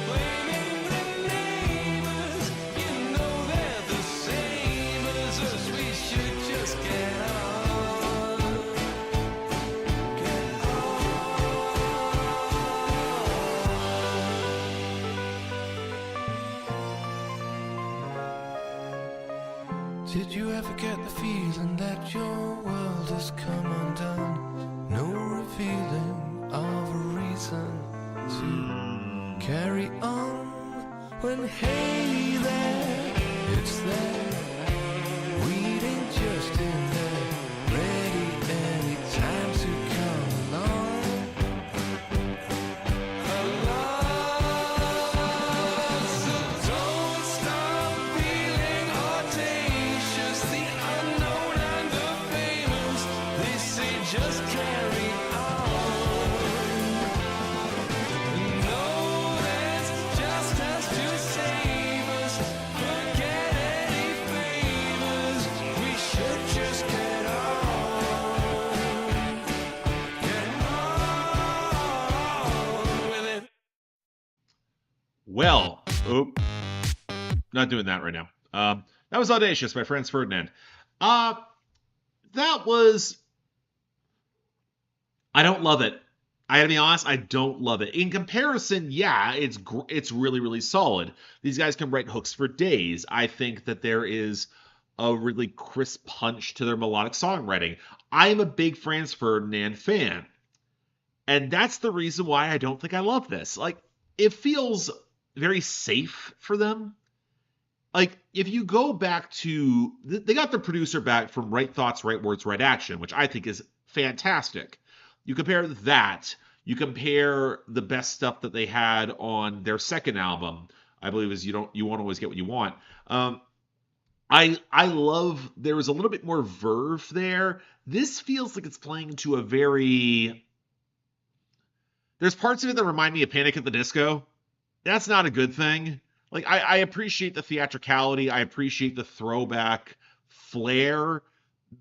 blaming the neighbors. You know they're the same as us. We should just get on. Get on. Did you ever get the feeling that your world has come undone? No revealing of a reason to carry on. when hey there, it's there, waiting just in there, ready any time to come along. Along, so don't stop feeling audacious, the unknown and the famous, they say just carry on. No, there's justice to save us, forget any favors, we should just get on with it. Well, not doing that right now. That was Audacious by Franz Ferdinand. That was. I don't love it. I gotta be honest, I don't love it. In comparison, yeah, it's really, really solid. These guys can write hooks for days. I think that there is a really crisp punch to their melodic songwriting. I am a big Franz Ferdinand fan. And that's the reason why I don't think I love this. Like, it feels very safe for them. Like, if you go back to, they got the producer back from Right Thoughts, Right Words, Right Action, which I think is fantastic. You compare that, you compare the best stuff that they had on their second album, I believe is You Won't Always Get What You Want. I love, there was a little bit more verve there. This feels like it's playing into a very, there's parts of it that remind me of Panic at the Disco. That's not a good thing. Like, I appreciate the theatricality, I appreciate the throwback flair,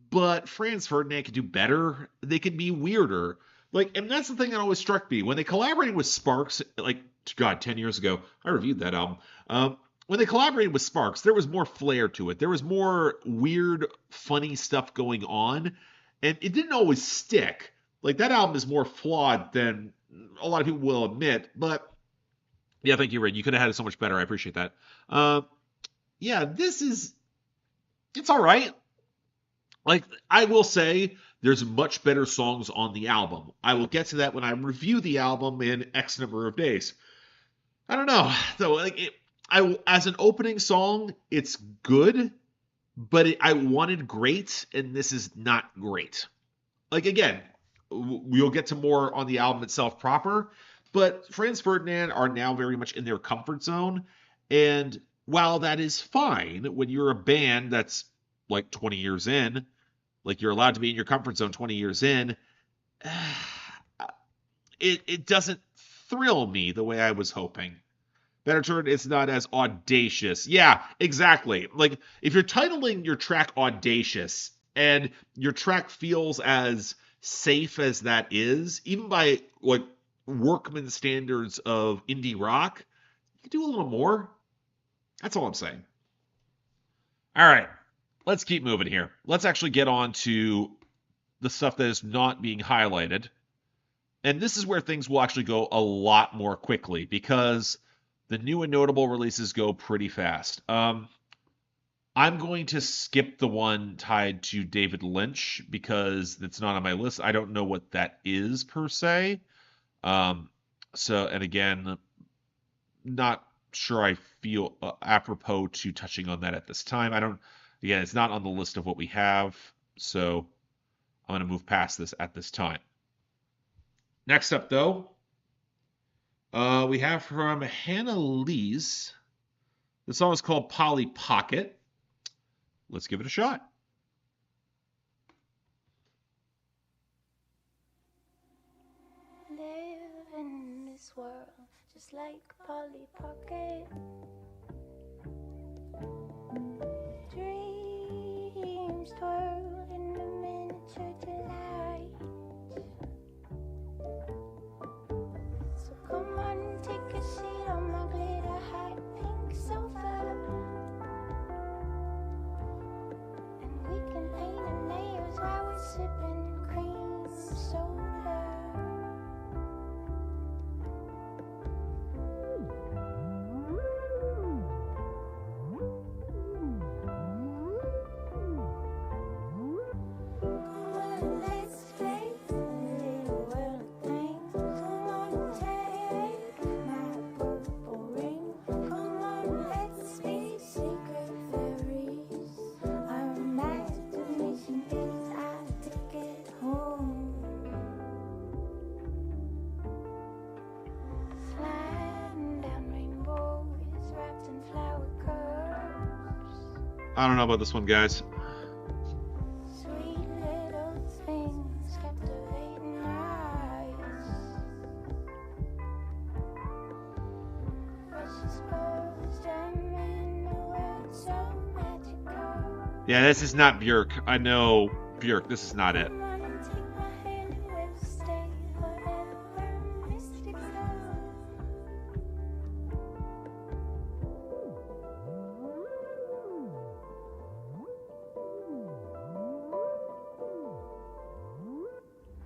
but Franz Ferdinand could do better. They could be weirder. Like, and that's the thing that always struck me. When they collaborated with Sparks, like, God, 10 years ago, I reviewed that album. When they collaborated with Sparks, there was more flair to it. There was more weird, funny stuff going on, and it didn't always stick. Like, that album is more flawed than a lot of people will admit, but yeah, thank you, Ray. You could have had it so much better. I appreciate that. Yeah, it's all right. Like, I will say, there's much better songs on the album. I will get to that when I review the album in X number of days. I don't know. So, like, as an opening song, it's good, but I wanted great, and this is not great. Like, again, we'll get to more on the album itself proper, but Franz Ferdinand are now very much in their comfort zone, and while that is fine when you're a band that's like 20 years in, like you're allowed to be in your comfort zone 20 years in, it doesn't thrill me the way I was hoping. Better term, it's not as audacious. Yeah, exactly. Like, if you're titling your track Audacious, and your track feels as safe as that is, even by, like, workman standards of indie rock, you can do a little more. That's all I'm saying. All right, let's keep moving here. Let's actually get on to the stuff that is not being highlighted. And this is where things will actually go a lot more quickly, because the new and notable releases go pretty fast. I'm going to skip the one tied to David Lynch because it's not on my list. I don't know what that is per se. And again, not sure I feel apropos to touching on that at this time. Again, it's not on the list of what we have, so I'm going to move past this at this time. Next up, though, we have from Hannah Leas. The song is called Polly Pocket. Let's give it a shot. Live in this world just like Polly Pocket. Dreams twirl in the miniature delight. So come on, take a seat on my glitter hot pink sofa, and we can paint our nails while we're sipping cream soda. I don't know about this one, guys. Sweet little things captivating eyes. Precious pearls jamming the world so magical. Yeah, this is not Björk. I know Björk. This is not it. Come on and take my hand, we'll stay forever mystical.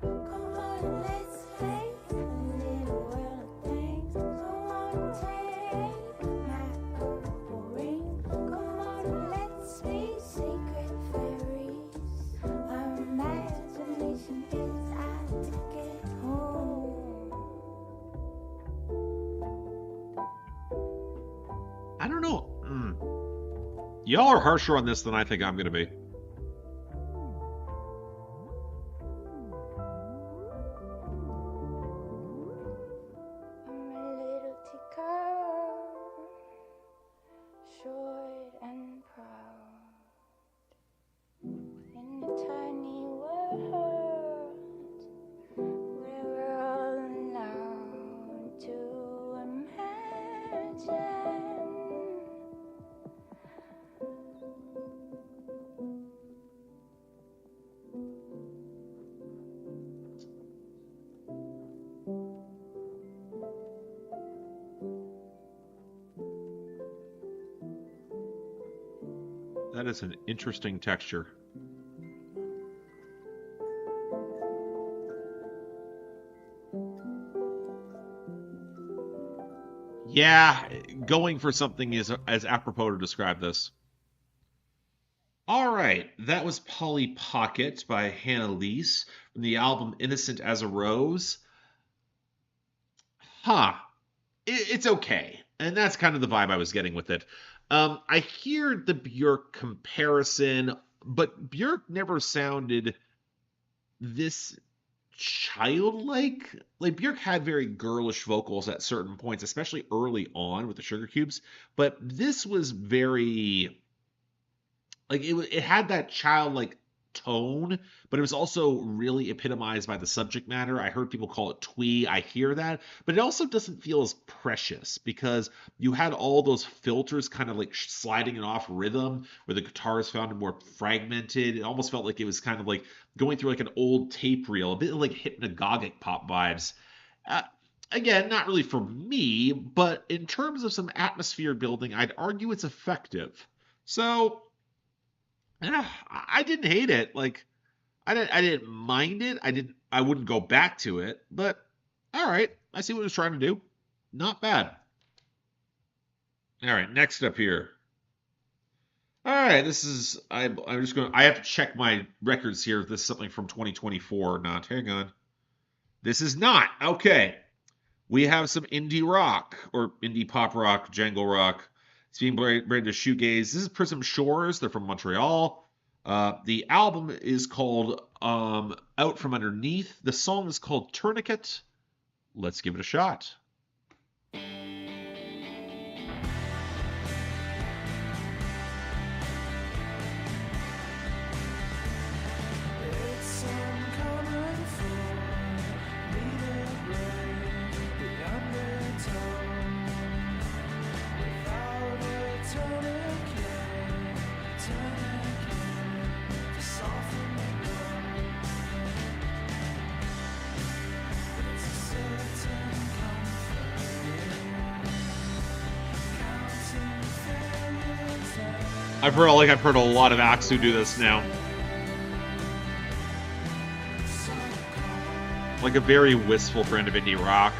Come on, let's play a little world of things. Come on, take my purple ring. Come on, let's be secret fairies. Our imagination is our ticket home. I don't know. Y'all are harsher on this than I think I'm going to be. I'm a little teacup, short and proud, in a tiny world where we're all allowed to imagine. That is an interesting texture. Yeah, going for something is as apropos to describe this. All right, that was Polly Pocket by Hannah Leas from the album Innocent as a Rose. It's okay. And that's kind of the vibe I was getting with it. I hear the Björk comparison, but Björk never sounded this childlike. Like Björk had very girlish vocals at certain points, especially early on with the Sugar Cubes, but this was very like it had that childlike tone, but it was also really epitomized by the subject matter. I heard people call it twee. I hear that, but it also doesn't feel as precious because you had all those filters kind of like sliding it off rhythm where the guitars sounded more fragmented. It almost felt like it was kind of like going through like an old tape reel, a bit like hypnagogic pop vibes. Again, not really for me, but in terms of some atmosphere building, I'd argue it's effective. So I didn't hate it. Like I didn't mind it. I wouldn't go back to it, but all right. I see what it was trying to do. Not bad. All right, next up here. All right, this is I'm just going I have to check my records here if this is something from 2024 or not. Hang on. This is not. Okay. We have some indie rock or indie pop rock, jangle rock. It's being branded as shoegaze. This is Prism Shores. They're from Montreal. The album is called Out From Underneath. The song is called Tourniquet. Let's give it a shot. I've heard a lot of acts who do this now. Like a very wistful brand of indie rock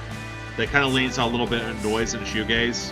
that kind of leans on a little bit of noise and shoegaze.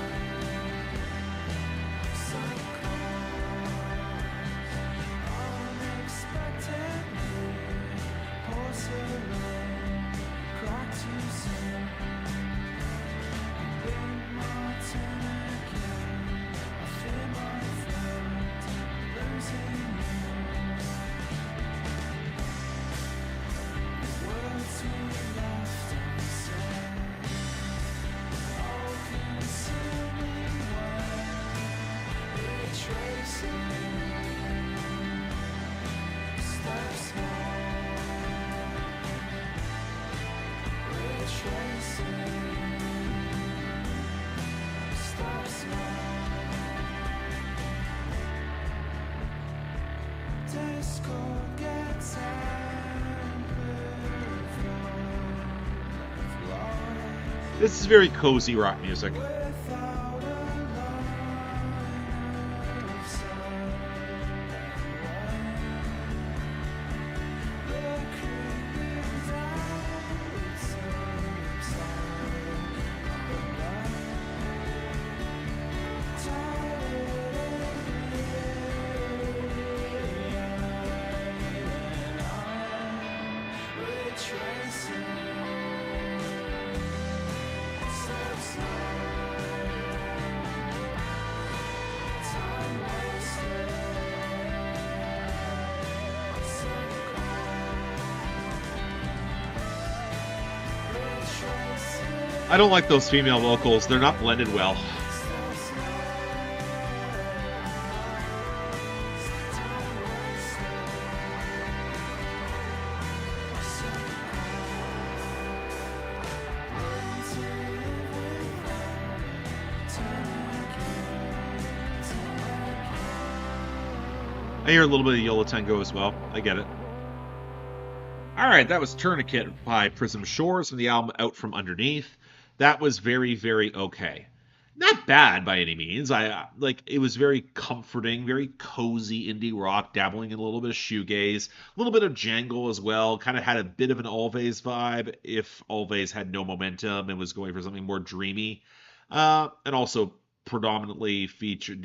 discord gets amplified. This is very cozy rock music. Without a line of sight. The creeping doubts subside. I don't like those female vocals. They're not blended well. I hear a little bit of Yola Tango as well. I get it. Alright, that was Tourniquet by Prism Shores from the album Out From Underneath. That was very, very okay. Not bad by any means. It was very comforting, very cozy indie rock, dabbling in a little bit of shoegaze, a little bit of jangle as well. Kind of had a bit of an Always vibe if Always had no momentum and was going for something more dreamy. And also predominantly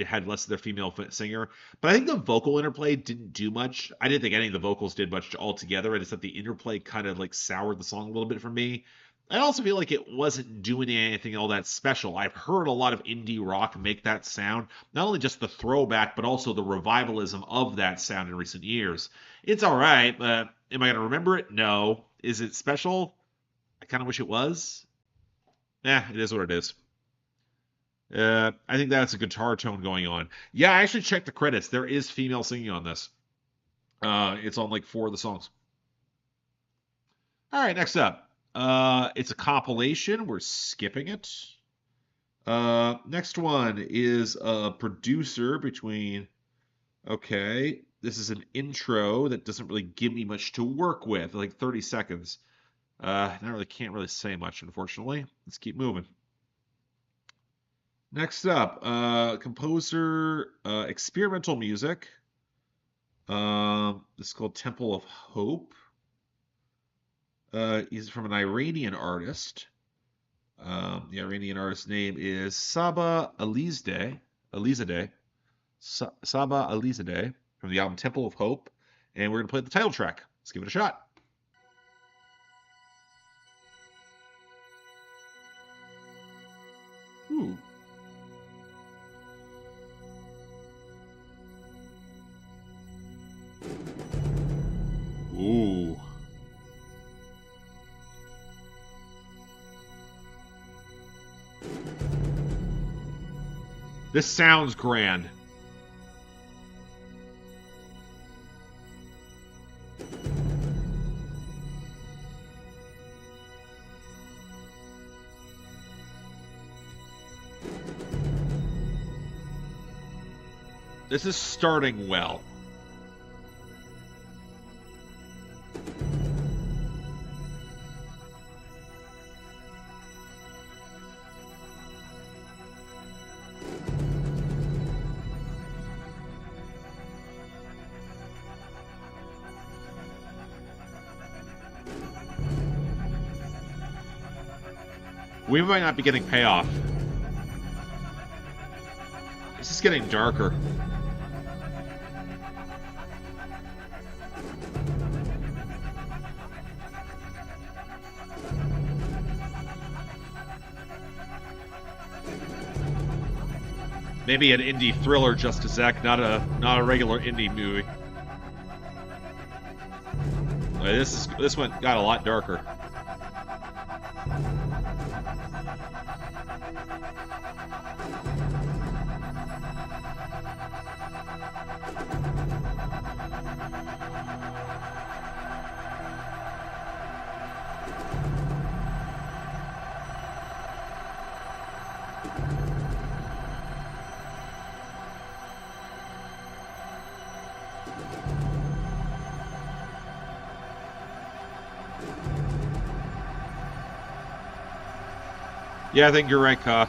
had less of their female singer. But I think the vocal interplay didn't do much. I didn't think any of the vocals did much altogether. I just thought the interplay kind of like soured the song a little bit for me. I also feel like it wasn't doing anything all that special. I've heard a lot of indie rock make that sound, not only just the throwback, but also the revivalism of that sound in recent years. It's all right, but am I going to remember it? No. Is it special? I kind of wish it was. It is what it is. I think that's a guitar tone going on. Yeah, I actually checked the credits. There is female singing on this. It's on like 4 of the songs. All right, next up. It's a compilation. We're skipping it. Next one is a producer between... Okay, this is an intro that doesn't really give me much to work with, like 30 seconds. I can't really say much, unfortunately. Let's keep moving. Next up, composer, experimental music. This is called Temple of Hope. He's from an Iranian artist. The Iranian artist's name is Sabba Alizadeh. Sabba Alizadeh from the album Temple of Hope. And we're going to play the title track. Let's give it a shot. Ooh. Ooh. This sounds grand. This is starting well. We might not be getting payoff. This is getting darker. Maybe an indie thriller, just a sec, not a regular indie movie. This one got a lot darker. Yeah, I think you're right, Ka.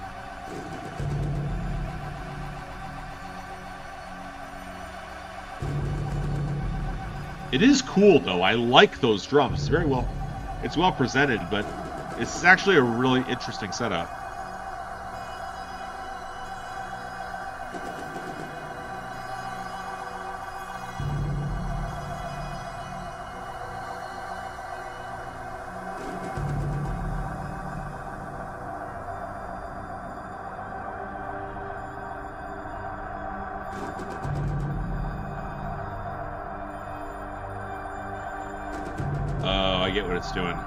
It is cool though. I like those drums. It's very well. It's well presented, but it's actually a really interesting setup. Oh, I get what it's doing.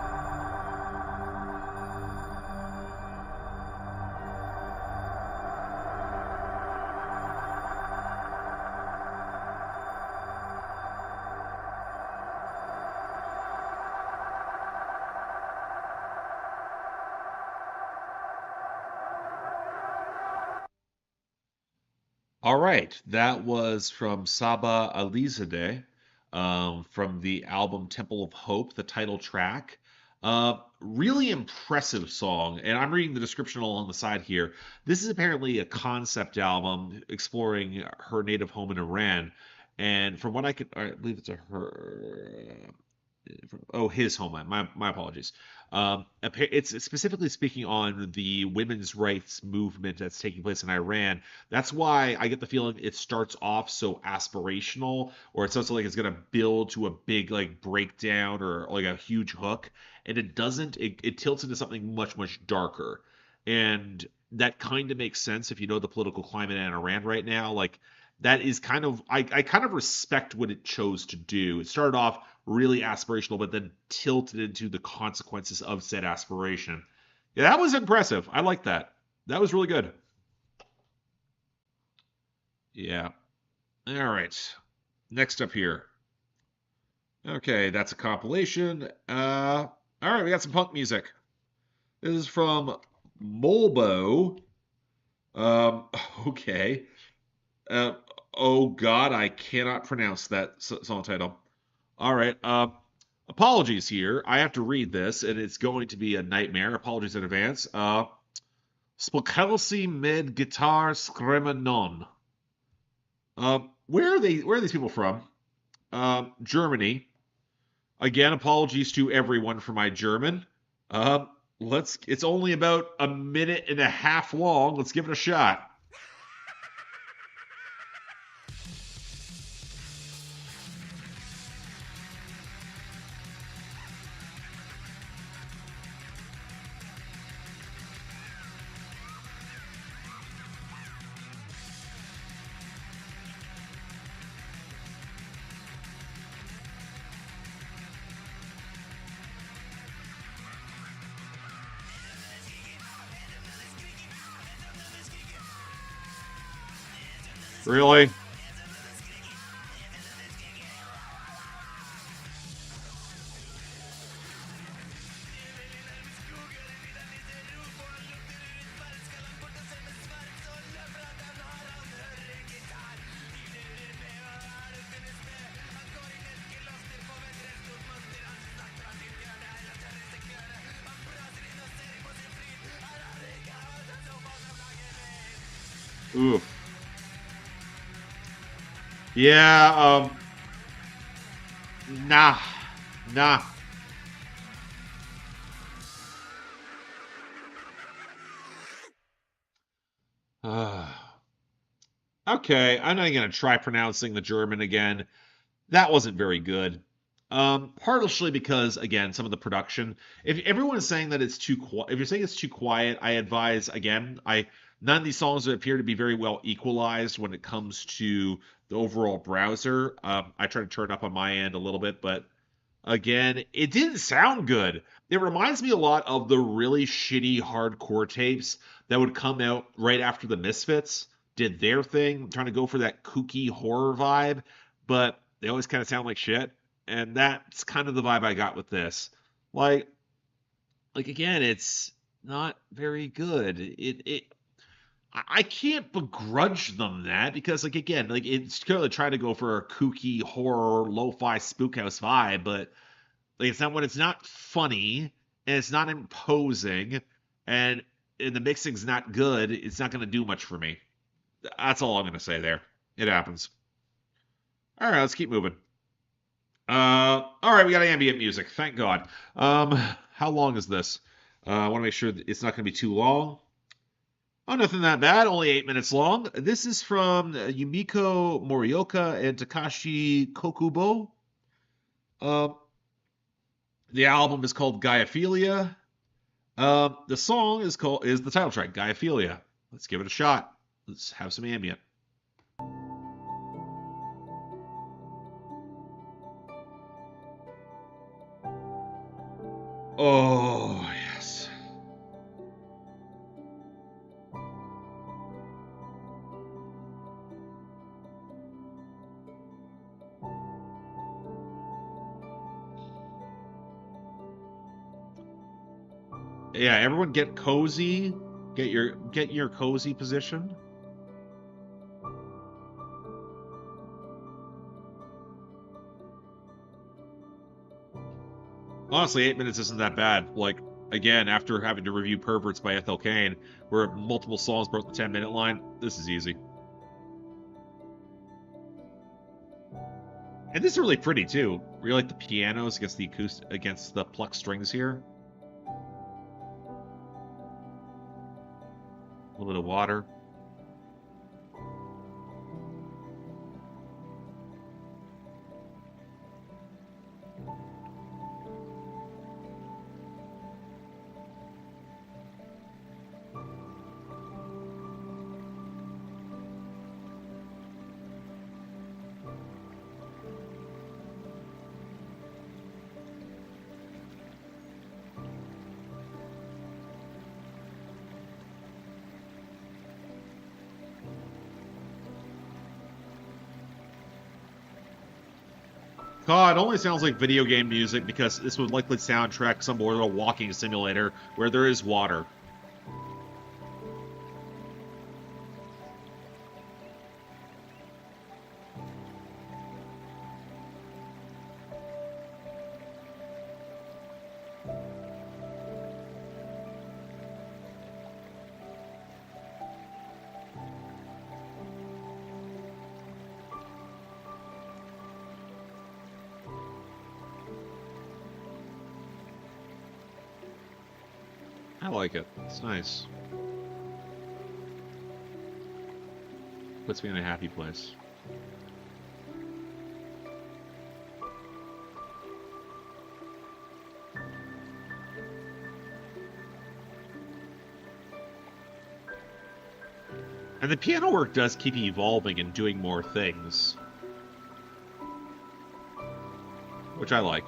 All right, that was from Sabba Alizadeh, from the album Temple of Hope, the title track. Really impressive song, and I'm reading the description along the side here. This is apparently a concept album exploring her native home in Iran, and from what I could, I believe it's a her. Oh, his homeland. My apologies. It's specifically speaking on the women's rights movement that's taking place in Iran. That's why I get the feeling it starts off so aspirational, or it sounds like it's going to build to a big like breakdown or like a huge hook, and it doesn't. It tilts into something much darker, and that kind of makes sense if you know the political climate in Iran right now. Like that is kind of I kind of respect what it chose to do. It started off really aspirational, but then tilted into the consequences of said aspiration. Yeah, that was impressive. I like that. That was really good. Yeah. All right. Next up here. Okay, that's a compilation. All right, we got some punk music. This is from Molbo. Um, okay. Uh, oh God, I cannot pronounce that song title. All right. Apologies here. I have to read this, and it's going to be a nightmare. Apologies in advance. Spokelsi med guitar scremenon. Where are they? Where are these people from? Germany. Again, apologies to everyone for my German. Let's. It's only about a minute and a half long. Let's give it a shot. Really? Oof. Yeah. Nah. Nah. Okay, I'm not going to try pronouncing the German again. That wasn't very good. Partially because again, some of the production. If everyone is saying that it's too quiet, if you're saying it's too quiet, I advise again. I None of these songs appear to be very well equalized when it comes to the overall browser. I try to turn up on my end a little bit, but again, it didn't sound good. It reminds me a lot of the really shitty hardcore tapes that would come out right after the Misfits did their thing, trying to go for that kooky horror vibe, but they always kind of sound like shit. And that's kind of the vibe I got with this. Like, like again, it's not very good. I can't begrudge them that because, like, again, like it's clearly trying to go for a kooky horror, lo-fi spookhouse vibe, but like it's not funny and it's not imposing, and and the mixing's not good, it's not going to do much for me. That's all I'm going to say there. It happens. All right, let's keep moving. All right, we got ambient music. Thank God. How long is this? I want to make sure that it's not going to be too long. Oh, nothing that bad. Only 8 minutes long. This is from Yumiko Moroka and Takashi Kokubo. Um, the album is called Gaiaphilia. The song is the title track, Gaiaphilia. Let's give it a shot. Let's have some ambient. Oh, yes. Yeah, everyone get cozy. Get in your cozy position. Honestly, 8 minutes isn't that bad. Like, again, after having to review Perverts by Ethel Cain, where multiple songs broke the 10-minute line, this is easy. And this is really pretty too. Really like the pianos against the against the plucked strings here. A little bit of water. God, it only sounds like video game music because this would likely soundtrack some more little walking simulator where there is water. I like it. It's nice. Puts me in a happy place. And the piano work does keep evolving and doing more things, which I like.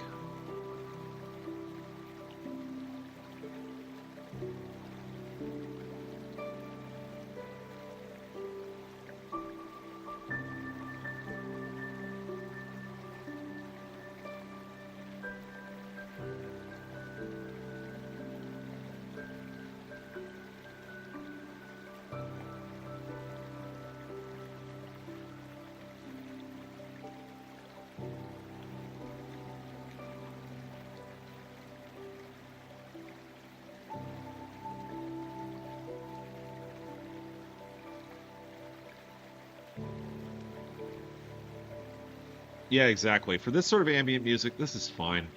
Yeah, exactly. For this sort of ambient music, this is fine.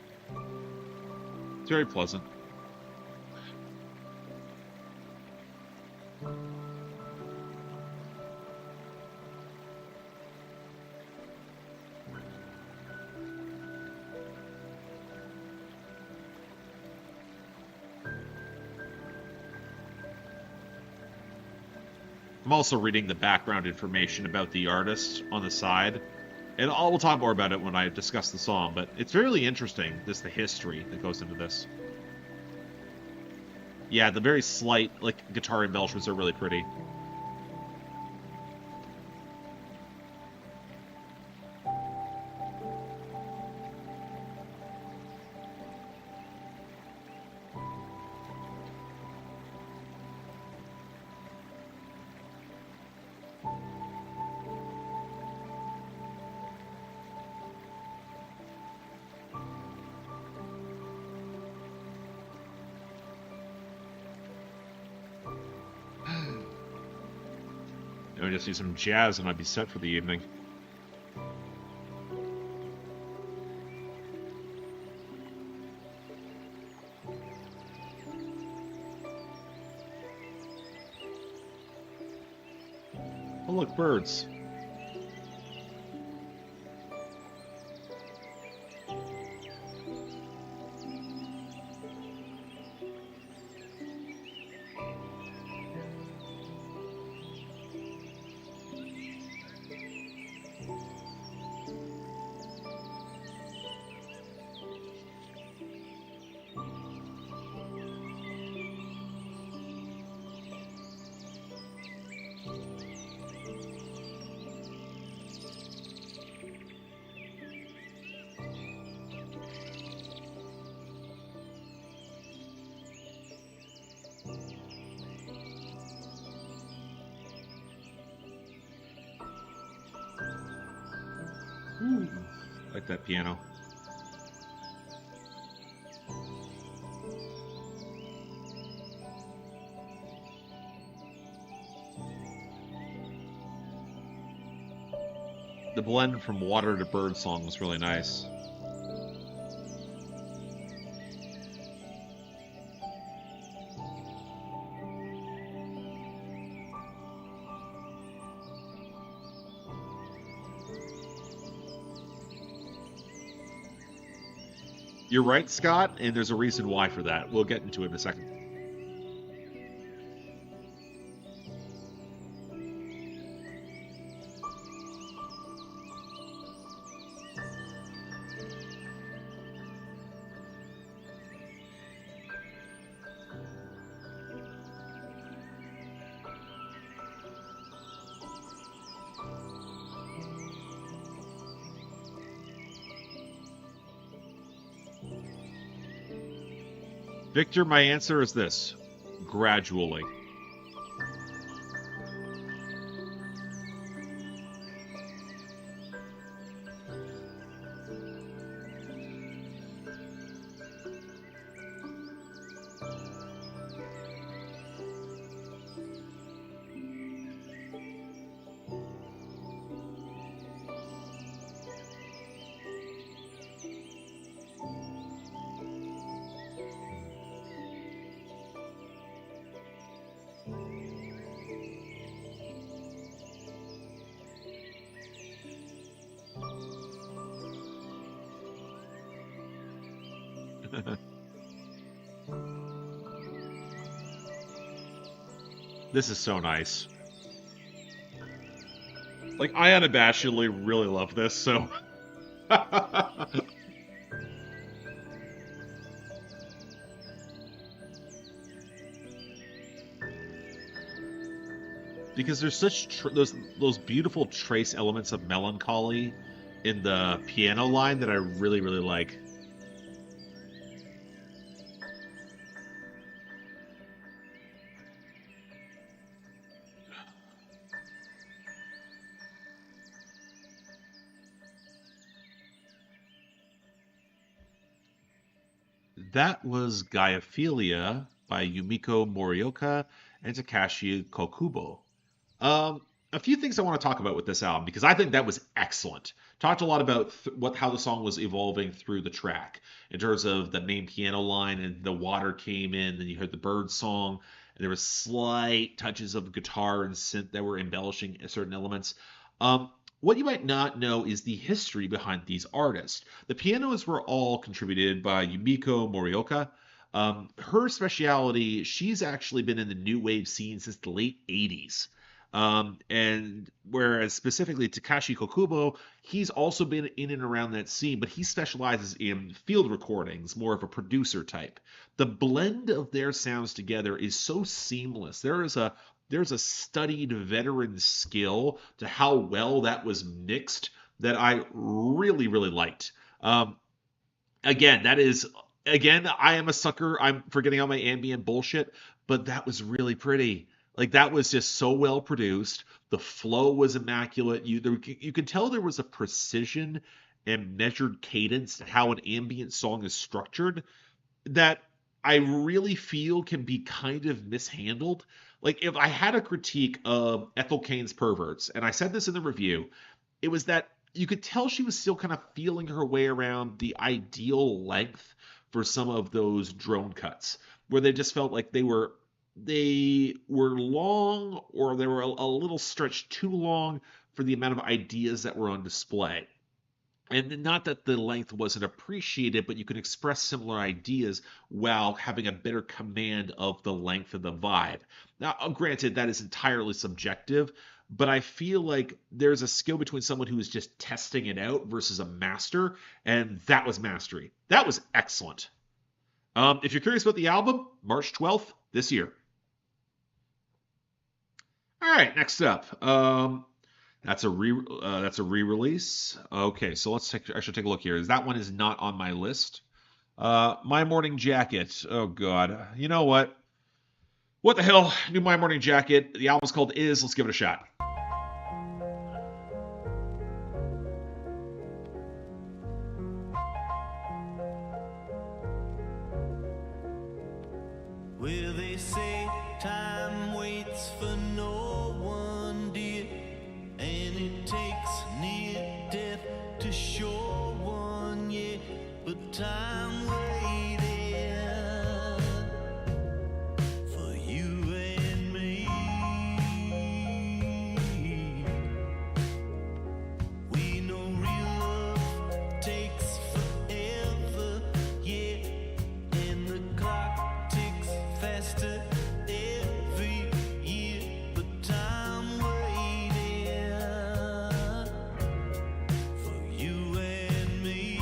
It's very pleasant. I'm also reading the background information about the artist on the side. And we'll talk more about it when I discuss the song, but it's really interesting, just the history that goes into this. Yeah, the very slight, like, guitar embellishments are really pretty. I just need some jazz and I'd be set for the evening. Oh, look, birds. Ooh, I like that piano. The blend from water to bird song was really nice. You're right, Scott, and there's a reason why for that. We'll get into it in a second. Victor, my answer is this: gradually. This is so nice. Like, I unabashedly really love this, so... Because there's such those beautiful trace elements of melancholy in the piano line that I really, really like. That was Gaiophilia by Yumiko Moroka and Takashi Kokubo. A few things I want to talk about with this album because I think that was excellent. Talked a lot about how the song was evolving through the track in terms of the main piano line and the water came in, then you heard the bird song, and there was slight touches of guitar and synth that were embellishing certain elements. What you might not know is the history behind these artists. The pianos were all contributed by Yumiko Moroka. Her speciality, she's actually been in the new wave scene since the late 80s. And whereas specifically Takashi Kokubo, he's also been in and around that scene, but he specializes in field recordings, more of a producer type. The blend of their sounds together is so seamless. There's a studied veteran skill to how well that was mixed that I really, really liked. Again, I am a sucker. I'm forgetting all my ambient bullshit, but that was really pretty. Like, that was just so well produced. The flow was immaculate. You could tell there was a precision and measured cadence to how an ambient song is structured that I really feel can be kind of mishandled. Like, if I had a critique of Ethel Cain's Perverts, and I said this in the review, it was that you could tell she was still kind of feeling her way around the ideal length for some of those drone cuts, where they just felt like they were long, or they were a little stretched too long for the amount of ideas that were on display. And not that the length wasn't appreciated, but you can express similar ideas while having a better command of the length of the vibe. Now, granted, that is entirely subjective, but I feel like there's a skill between someone who is just testing it out versus a master, and that was mastery. That was excellent. If you're curious about the album, March 12th this year. All right, next up. That's a re-release. Okay, so let's actually take a look here. That one is not on my list. My Morning Jacket. Oh God, you know what? What the hell? New My Morning Jacket. The album's called Is. Let's give it a shot. Where they say time waits for no one, dear, and it takes near death to show one, yeah, but time waited for you and me. We know real love takes forever, yeah, and the clock ticks faster every year, but time waited for you and me.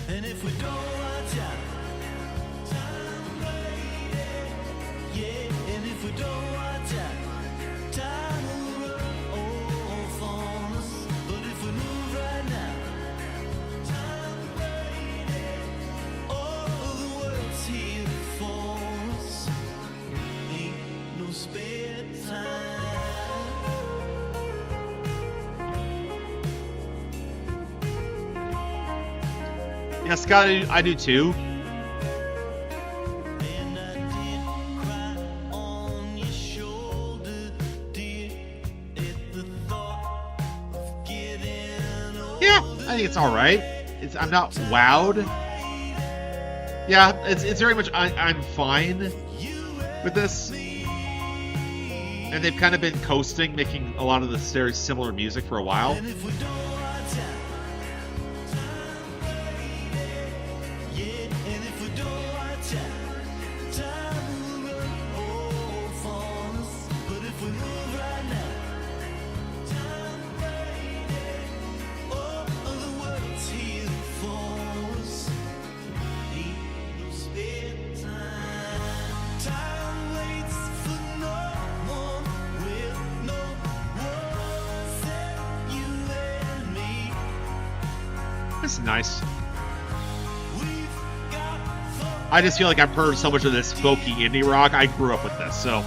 And if we don't watch out, time waited, yeah, and if we don't watch out, time will run off on us, but if we move right now, time waited, all the world's here for us, ain't no spare time. Yeah, Scott, I do too. And I did cry on your shoulder, dear, at the thought of getting old. Yeah, I think it's all right. I'm not wowed. Yeah, it's very much I'm fine with this. And they've kind of been coasting, making a lot of this very similar music for a while. And if we don't watch out, time waited, yeah, and if we don't watch out, time will run off on us, but if we move right now, time waited, all of the world's here for us, ain't no spare time. Time waits for no one, with no one except you and me. It's nice. We've got I just feel like I've heard so much of this folky indie rock. I grew up with this, so